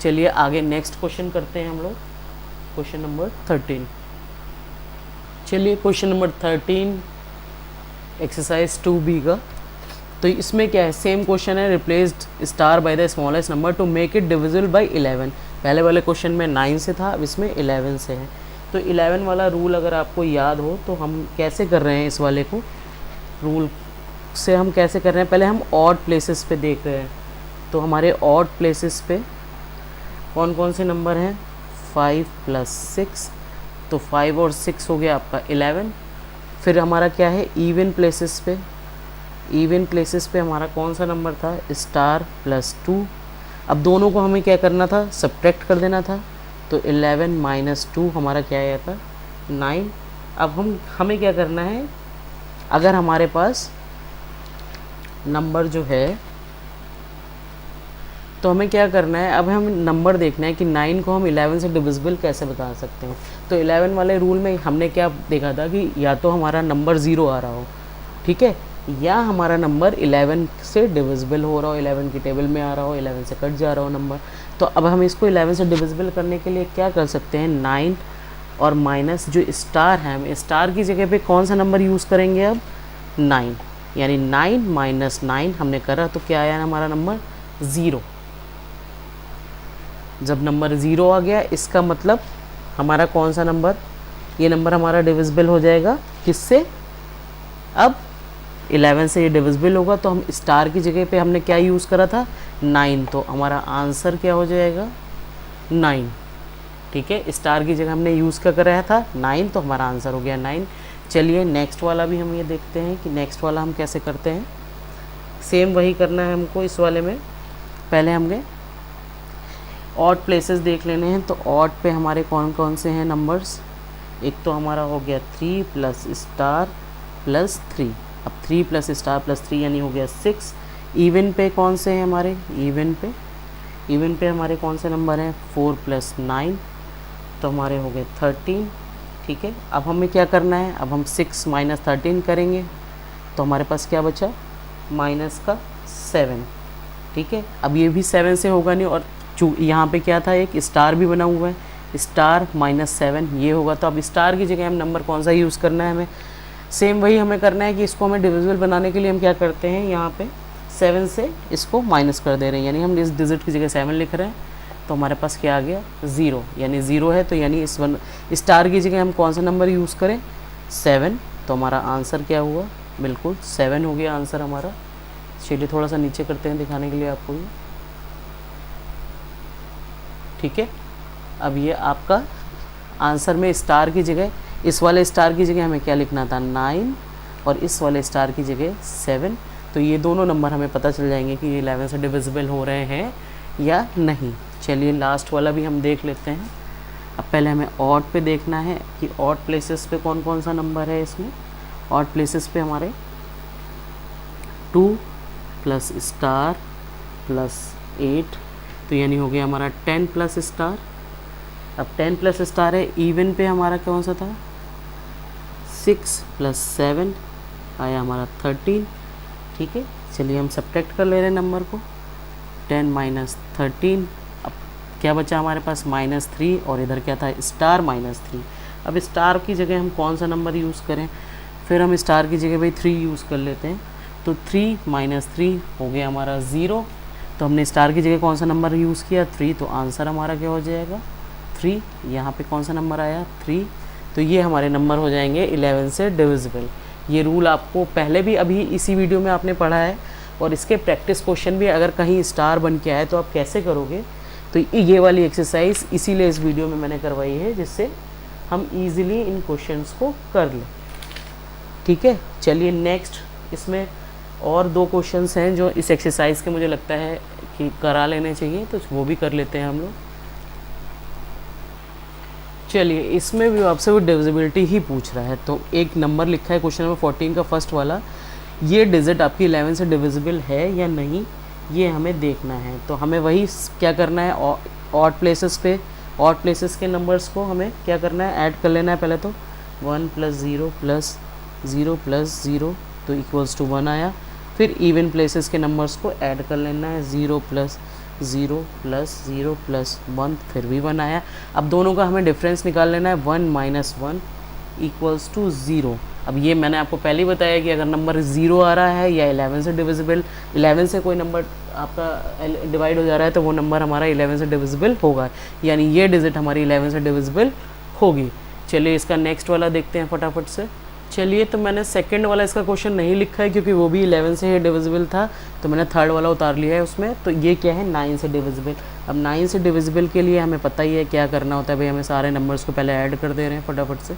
चलिए आगे नेक्स्ट क्वेश्चन करते हैं हम लोग, क्वेश्चन नंबर 13। चलिए क्वेश्चन नंबर 13 एक्सरसाइज 2B का। तो इसमें क्या है, सेम क्वेश्चन है, replaced star by the smallest number two make it divisible by 11। पहले वाले क्वेश्चन में 9 से था, अब इसमें 11 से है। तो 11 वाला रूल अगर आपको याद हो तो हम कैसे कर रहे हैं इस वाले को, रूल से हम कैसे कर रहे हैं, पहले हम ऑड प्लेसेस पे देख रहे हैं। तो हमारे ऑड प्लेसेस पे कौन कौन से नंबर हैं 5 प्लस 6, तो 5 और 6 हो गया आपका 11। फिर हमारा क्या है इवन प्लेसेस पे, इवन प्लेसेस पे हमारा कौन सा नंबर था स्टार प्लस 2। अब दोनों को हमें क्या करना था सब्ट्रैक्ट कर देना था, तो 11 माइनस 2 हमारा क्या आया था 9। अब हमें क्या करना है, अगर हमारे पास नंबर जो है तो हमें क्या करना है, अब हम नंबर देखना है कि 9 को हम 11 से डिविजिबल कैसे बता सकते हैं। तो 11 वाले रूल में हमने क्या देखा था कि या तो हमारा नंबर 0 आ रहा हो, ठीक है, या हमारा नंबर 11 से डिविजिबल हो रहा हो, 11 की टेबल में आ रहा हो, 11 से कट जा रहा हो नंबर। तो अब हम इसको 11 से डिविजिबल करने के लिए क्या कर सकते हैं, 9 और माइनस जो स्टार है, हम स्टार की जगह पे कौन सा नंबर यूज़ करेंगे अब 9। यानी 9 माइनस 9 हमने करा तो क्या आया हमारा नंबर 0। जब नंबर 0 आ गया इसका मतलब हमारा कौन सा नंबर, ये नंबर हमारा डिविजिबल हो जाएगा किससे, अब 11 से ये डिविजिबल होगा तो हम स्टार की जगह पे हमने क्या यूज़ करा था 9, तो हमारा आंसर क्या हो जाएगा 9। ठीक है, स्टार की जगह हमने यूज़ क्या कराया था 9, तो हमारा आंसर हो गया 9। चलिए नेक्स्ट वाला भी हम ये देखते हैं कि नेक्स्ट वाला हम कैसे करते हैं। सेम वही करना है हमको इस वाले में। पहले हमने ऑड प्लेसेस देख लेने हैं, तो ऑड पे हमारे कौन कौन से हैं नंबर्स। एक तो हमारा हो गया 3 प्लस स्टार प्लस 3। अब 3 प्लस स्टार प्लस 3 यानी हो गया 6। इवन पे कौन से हैं हमारे, इवन पे हमारे कौन से नंबर हैं 4 प्लस 9, तो हमारे हो गए 13। ठीक है, अब हमें क्या करना है, अब हम 6 माइनस 13 करेंगे तो हमारे पास क्या बचा माइनस का 7। ठीक है, अब ये भी 7 से होगा नहीं, और यहाँ पे क्या था एक स्टार भी बना हुआ है, स्टार माइनस 7 ये होगा। तो अब स्टार की जगह हम नंबर कौन सा यूज़ करना है, हमें सेम वही हमें करना है कि इसको हमें डिविजिबल बनाने के लिए हम क्या करते हैं, यहाँ पे 7 से इसको माइनस कर दे रहे हैं, यानी हम इस डिजिट की जगह 7 लिख रहे हैं, तो हमारे पास क्या आ गया 0, यानी 0 है, तो यानी इस स्टार की जगह हम कौन सा नंबर यूज़ करें 7, तो हमारा आंसर क्या हुआ बिल्कुल 7 हो गया आंसर हमारा। चलिए थोड़ा सा नीचे करते हैं दिखाने के लिए आपको ये। ठीक है, अब ये आपका आंसर में स्टार की जगह, इस वाले स्टार की जगह हमें क्या लिखना था 9, और इस वाले स्टार की जगह 7, तो ये दोनों नंबर हमें पता चल जाएंगे कि ये 11 से डिविजिबल हो रहे हैं या नहीं। चलिए लास्ट वाला भी हम देख लेते हैं। अब पहले हमें ऑड पे देखना है कि ऑड प्लेसेस पे कौन कौन सा नंबर है इसमें। ऑड प्लेसेस पे हमारे 2 प्लस स्टार प्लस 8, तो यानी हो गया हमारा 10 प्लस स्टार। अब 10 प्लस स्टार है, इवन पे हमारा कौन सा था 6 प्लस 7 आया हमारा 13। ठीक है, चलिए हम सब्ट्रैक्ट कर ले रहे हैं नंबर को, 10 माइनस 13, अब क्या बचा हमारे पास -3, और इधर क्या था स्टार -3। अब स्टार की जगह हम कौन सा नंबर यूज़ करें, फिर हम स्टार की जगह भाई 3 यूज़ कर लेते हैं, तो 3 माइनस 3 हो गया हमारा 0, तो हमने स्टार की जगह कौन सा नंबर यूज़ किया 3, तो आंसर हमारा क्या हो जाएगा 3। यहाँ पे कौन सा नंबर आया 3, तो ये हमारे नंबर हो जाएंगे 11 से डिविजिबल। ये रूल आपको पहले भी अभी इसी वीडियो में आपने पढ़ा है, और इसके प्रैक्टिस क्वेश्चन भी अगर कहीं स्टार बन के आए तो आप कैसे करोगे, तो ये वाली एक्सरसाइज इसीलिए इस वीडियो में मैंने करवाई है, जिससे हम ईज़िली इन क्वेश्चंस को कर लें। ठीक है, चलिए नेक्स्ट इसमें और 2 क्वेश्चंस हैं जो इस एक्सरसाइज के मुझे लगता है कि करा लेने चाहिए, तो वो भी कर लेते हैं हम लोग। चलिए इसमें भी आपसे वो डिविजिबिलिटी ही पूछ रहा है, तो एक नंबर लिखा है क्वेश्चन नंबर 14 का फर्स्ट वाला, ये डिजिट आपकी 11 से डिविजिबल है या नहीं, ये हमें देखना है। तो हमें वही क्या करना है, ऑड प्लेसेस पे ऑड प्लेसेस के नंबर्स को हमें क्या करना है ऐड कर लेना है। पहले तो 1 प्लस 0 प्लस 0 प्लस 0 तो इक्वल्स टू 1 आया। फिर इवन प्लेसेस के नंबर्स को ऐड कर लेना है, 0 प्लस 0 प्लस 0 प्लस 1 फिर भी 1 आया। अब दोनों का हमें डिफरेंस निकाल लेना है, 1 माइनस 1 इक्वल्स टू 0। अब ये मैंने आपको पहले ही बताया कि अगर नंबर 0 आ रहा है या 11 से डिविजिबल, 11 से कोई नंबर आपका डिवाइड हो जा रहा है तो वो नंबर हमारा 11 से डिविजिबल होगा, यानी ये डिजिट हमारी 11 से डिविजिबल होगी। चलिए इसका नेक्स्ट वाला देखते हैं फटाफट से। चलिए तो मैंने सेकंड वाला इसका क्वेश्चन नहीं लिखा है क्योंकि वो भी 11 से ही डिविजिबल था, तो मैंने थर्ड वाला उतार लिया है उसमें। तो ये क्या है 9 से डिविजिबल। अब 9 से डिविजिबल के लिए हमें पता ही है क्या करना होता है भाई, हमें सारे नंबर्स को पहले ऐड कर दे रहे हैं फटाफट से।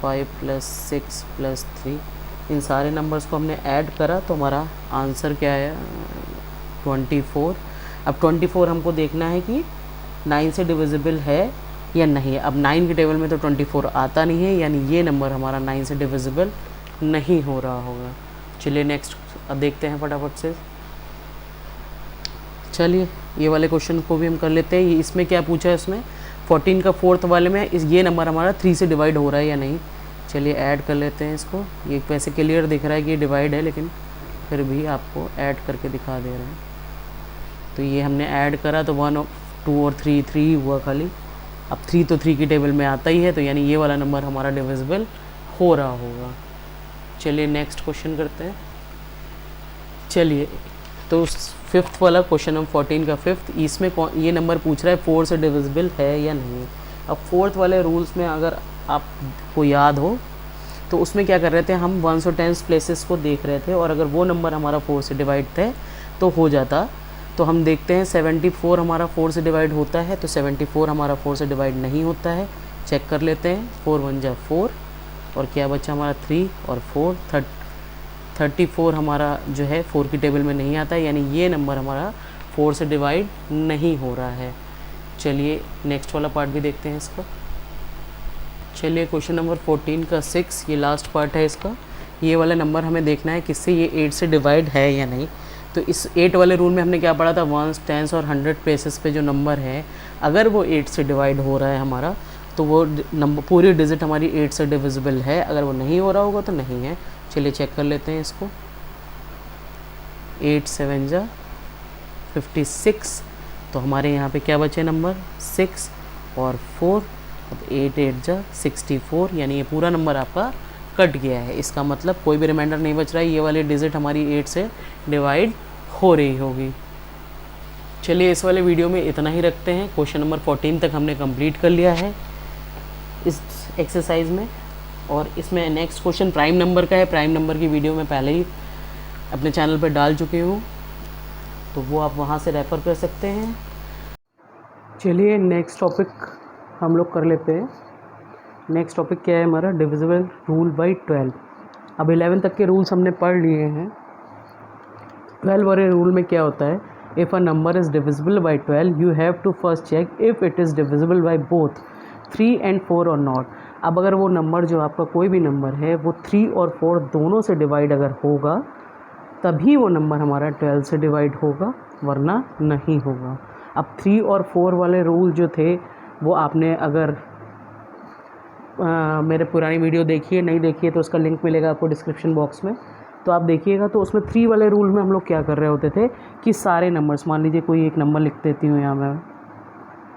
5 प्लस 6 प्लस 3, इन सारे नंबर्स को हमने ऐड करा तो हमारा आंसर क्या आया 24। अब 24 हमको देखना है कि 9 से डिविजिबल है या नहीं। अब 9 के टेबल में तो 24 आता नहीं है, यानी ये नंबर हमारा 9 से डिविजिबल नहीं हो रहा होगा। चलिए नेक्स्ट अब देखते हैं फटाफट से। चलिए ये वाले क्वेश्चन को भी हम कर लेते हैं। ये इसमें क्या पूछा है, इसमें 14 का फोर्थ वाले में ये नंबर हमारा 3 से डिवाइड हो रहा है या नहीं। चलिए ऐड कर लेते हैं इसको। ये वैसे क्लियर दिख रहा है कि ये डिवाइड है, लेकिन फिर भी आपको ऐड करके दिखा दे रहे हैं। तो ये हमने ऐड करा तो 1 2 और 3 3 हुआ खाली। अब 3 तो 3 की टेबल में आता ही है, तो यानी ये वाला नंबर हमारा डिविजिबल हो रहा होगा। चलिए नेक्स्ट क्वेश्चन करते हैं। चलिए, तो फिफ्थ वाला क्वेश्चन नंबर 14 का फिफ्थ, इसमें ये नंबर पूछ रहा है 4 से डिविजिबल है या नहीं। अब फोर्थ वाले रूल्स में अगर आपको याद हो तो उसमें क्या कर रहे थे, हम 1 और 10 प्लेसेस को देख रहे थे और अगर वो नंबर हमारा 4 से डिवाइड थे तो हो जाता। तो हम देखते हैं 74 हमारा 4 से डिवाइड होता है, तो 74 हमारा 4 से डिवाइड नहीं होता है। चेक कर लेते हैं, 4 1 जा 4 और क्या बचा हमारा 3 और 4 34 हमारा जो है 4 की टेबल में नहीं आता है, यानी ये नंबर हमारा 4 से डिवाइड नहीं हो रहा है। चलिए नेक्स्ट वाला पार्ट भी देखते हैं इसका। चलिए क्वेश्चन नंबर 14 का 6, ये लास्ट पार्ट है इसका। ये वाला नंबर हमें देखना है किससे ये 8 से डिवाइड है या नहीं। तो इस 8 वाले रूल में हमने क्या पढ़ा था, 1 10 और 100 प्लेसेस पे जो नंबर है अगर वो 8 से डिवाइड हो रहा है हमारा, तो वो नंबर पूरी डिजिट हमारी 8 से डिविजिबल है, अगर वो नहीं हो रहा होगा तो नहीं है। चलिए चेक कर लेते हैं इसको। 8 7 जा 56, तो हमारे यहाँ पे क्या बचे नंबर 6 और 4। अब 8 8 जा 64, यानी ये पूरा नंबर आपका कट गया है। इसका मतलब कोई भी रिमाइंडर नहीं बच रहा है, ये वाली डिजिट हमारी 8 से डिवाइड हो रही होगी। चलिए इस वाले वीडियो में इतना ही रखते हैं। क्वेश्चन नंबर 14 तक हमने कंप्लीट कर लिया है इस एक्सरसाइज में, और इसमें नेक्स्ट क्वेश्चन प्राइम नंबर का है। प्राइम नंबर की वीडियो मैं पहले ही अपने चैनल पर डाल चुकी हूँ, तो वो आप वहाँ से रेफ़र कर सकते हैं। चलिए नेक्स्ट टॉपिक हम लोग कर लेते हैं। नेक्स्ट टॉपिक क्या है हमारा, डिविजिबल रूल बाय 12। अब 11 तक के रूल्स हमने पढ़ लिए हैं। 12 वाले रूल में क्या होता है, if a number is divisible by 12 you have to first check if it is divisible by both 3 and 4 और नॉट। अब अगर वो नंबर जो आपका कोई भी नंबर है वो 3 और 4 दोनों से डिवाइड अगर होगा तभी वो नंबर हमारा 12 से डिवाइड होगा, वरना नहीं होगा। अब 3 और 4 वाले रूल जो थे वो आपने अगर मेरे पुरानी वीडियो देखिए, नहीं देखिए तो उसका लिंक मिलेगा आपको डिस्क्रिप्शन बॉक्स में, तो आप देखिएगा। तो उसमें 3 वाले रूल में हम लोग क्या कर रहे होते थे कि सारे नंबर्स, मान लीजिए कोई एक नंबर लिख देती हूँ यहाँ मैं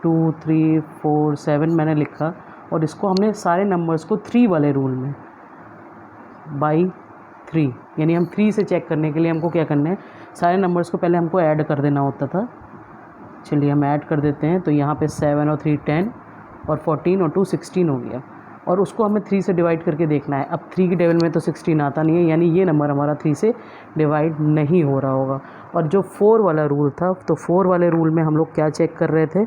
2 3 4 7 मैंने लिखा, और इसको हमने सारे नंबर्स को 3 वाले रूल में बाई 3, यानी हम 3 से चेक करने के लिए हमको क्या करना है, सारे नंबर्स को पहले हमको ऐड कर देना होता था। चलिए हम ऐड कर देते हैं। तो यहाँ पे 7 और 3 10 और 14 और 2 16 हो गया, और उसको हमें 3 से डिवाइड करके देखना है। अब 3 की टेबल में तो 16 आता नहीं है, यानी ये नंबर हमारा 3 से डिवाइड नहीं हो रहा होगा। और जो 4 वाला रूल था, तो 4 वाले रूल में हम लोग क्या चेक कर रहे थे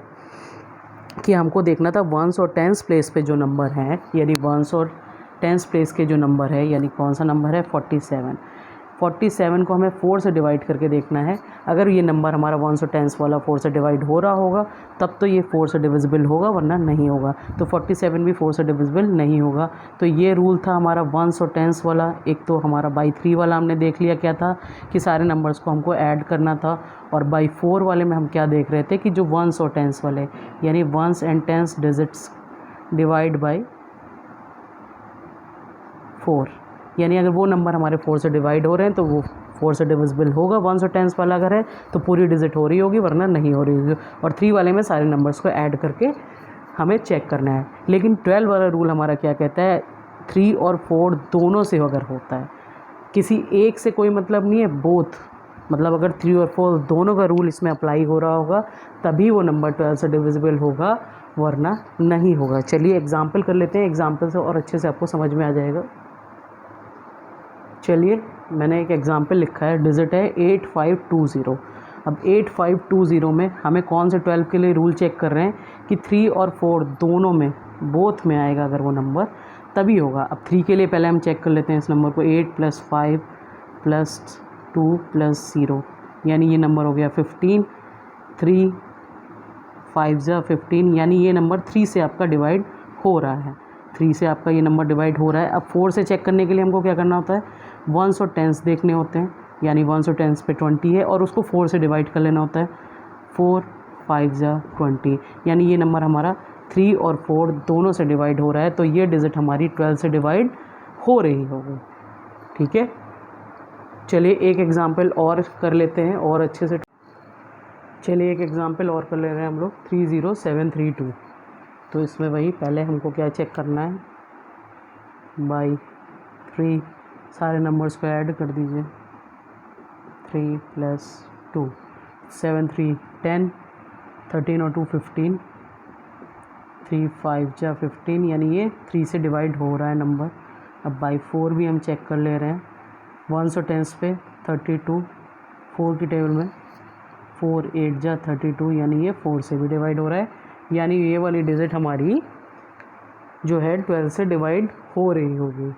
कि हमको देखना था 1s और 10s प्लेस पे जो नंबर हैं, यानी 1s और 10s प्लेस के जो नंबर है, यानी कौन सा नंबर है 47। 47 को हमें 4 से डिवाइड करके देखना है। अगर ये नंबर हमारा 1s और 10s वाला 4 से डिवाइड हो रहा होगा तब तो ये 4 से डिविजिबल होगा, वरना नहीं होगा। तो 47 भी 4 से डिविजिबल नहीं होगा। तो ये रूल था हमारा 1s और 10s वाला। एक तो हमारा बाई 3 वाला हमने देख लिया क्या था कि सारे नंबर्स को हमको ऐड करना था, और बाई 4 वाले में हम क्या देख रहे थे कि जो 1s और 10s वाले, यानी 1s and 10s digits divide by 4, यानी अगर वो नंबर हमारे 4 से डिवाइड हो रहे हैं तो वो 4 से डिविजिबल होगा। 1s और 10s वाला अगर है तो पूरी डिजिट हो रही होगी, वरना नहीं हो रही होगी। और 3 वाले में सारे नंबर्स को ऐड करके हमें चेक करना है। लेकिन 12 वाला रूल हमारा क्या कहता है, 3 और 4 दोनों से अगर होता है, किसी एक से कोई मतलब नहीं है, बोथ, मतलब अगर 3 और 4 दोनों का रूल इसमें अप्लाई हो रहा होगा तभी वो नंबर 12 से डिविजिबल होगा, वरना नहीं होगा। चलिए एग्जाम्पल कर लेते हैं, एग्जाम्पल से और अच्छे से आपको समझ में आ जाएगा। चलिए मैंने एक एग्जाम्पल लिखा है, डिजिट है 8520। अब 8520 में हमें कौन से 12 के लिए रूल चेक कर रहे हैं कि 3 और 4 दोनों में, बोथ में आएगा अगर वो नंबर, तभी होगा। अब 3 के लिए पहले हम चेक कर लेते हैं इस नंबर को, 8 + 5 + 2 + 0, यानी ये नंबर हो गया 15। 3 5 जा 15, यानी ये नंबर 3 से आपका डिवाइड हो रहा है। 3 से आपका ये नंबर डिवाइड हो रहा है। अब 4 से चेक करने के लिए हमको क्या करना होता है, 1s और 10s देखने होते हैं, यानी 1s और 10s पे 20 है और उसको 4 से डिवाइड कर लेना होता है। 4 5 जा 20, यानी ये नंबर हमारा 3 और 4 दोनों से डिवाइड हो रहा है, तो ये डिजिट हमारी 12 से डिवाइड हो रही होगी। ठीक है, चलिए एक एग्ज़ाम्पल और कर लेते हैं और अच्छे से। चलिए एक एग्ज़ाम्पल और कर ले रहे हैं हम लोग, 30732। तो इसमें वही पहले हमको क्या चेक करना है, बाई 3 सारे नंबर्स को ऐड कर दीजिए। 3 + 2, 7 3 10, 13 और 2 15, 3 5 जा 15, यानी ये 3 से डिवाइड हो रहा है नंबर। अब बाई 4 भी हम चेक कर ले रहे हैं। 1s और 10s पे 32, 4 की टेबल में 4 8 जा 32, यानी ये 4 से भी डिवाइड हो रहा है, यानी ये वाली डिजिट हमारी जो है 12 से डिवाइड हो रही होगी।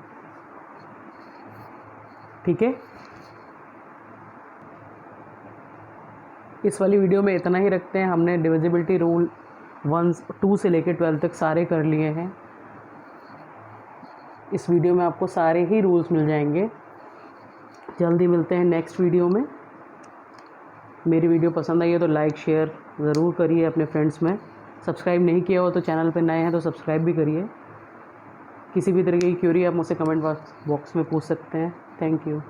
ठीक है, इस वाली वीडियो में इतना ही रखते हैं। हमने डिविजिबिलिटी रूल 2 से लेकर 12 तक सारे कर लिए हैं। इस वीडियो में आपको सारे ही रूल्स मिल जाएंगे। जल्दी मिलते हैं नेक्स्ट वीडियो में। मेरी वीडियो पसंद आई है तो लाइक शेयर ज़रूर करिए अपने फ्रेंड्स में। सब्सक्राइब नहीं किया हो तो चैनल पर नए हैं तो सब्सक्राइब भी करिए। किसी भी तरह की क्यूरी आप मुझसे कमेंट बॉक्स में पूछ सकते हैं। Thank you.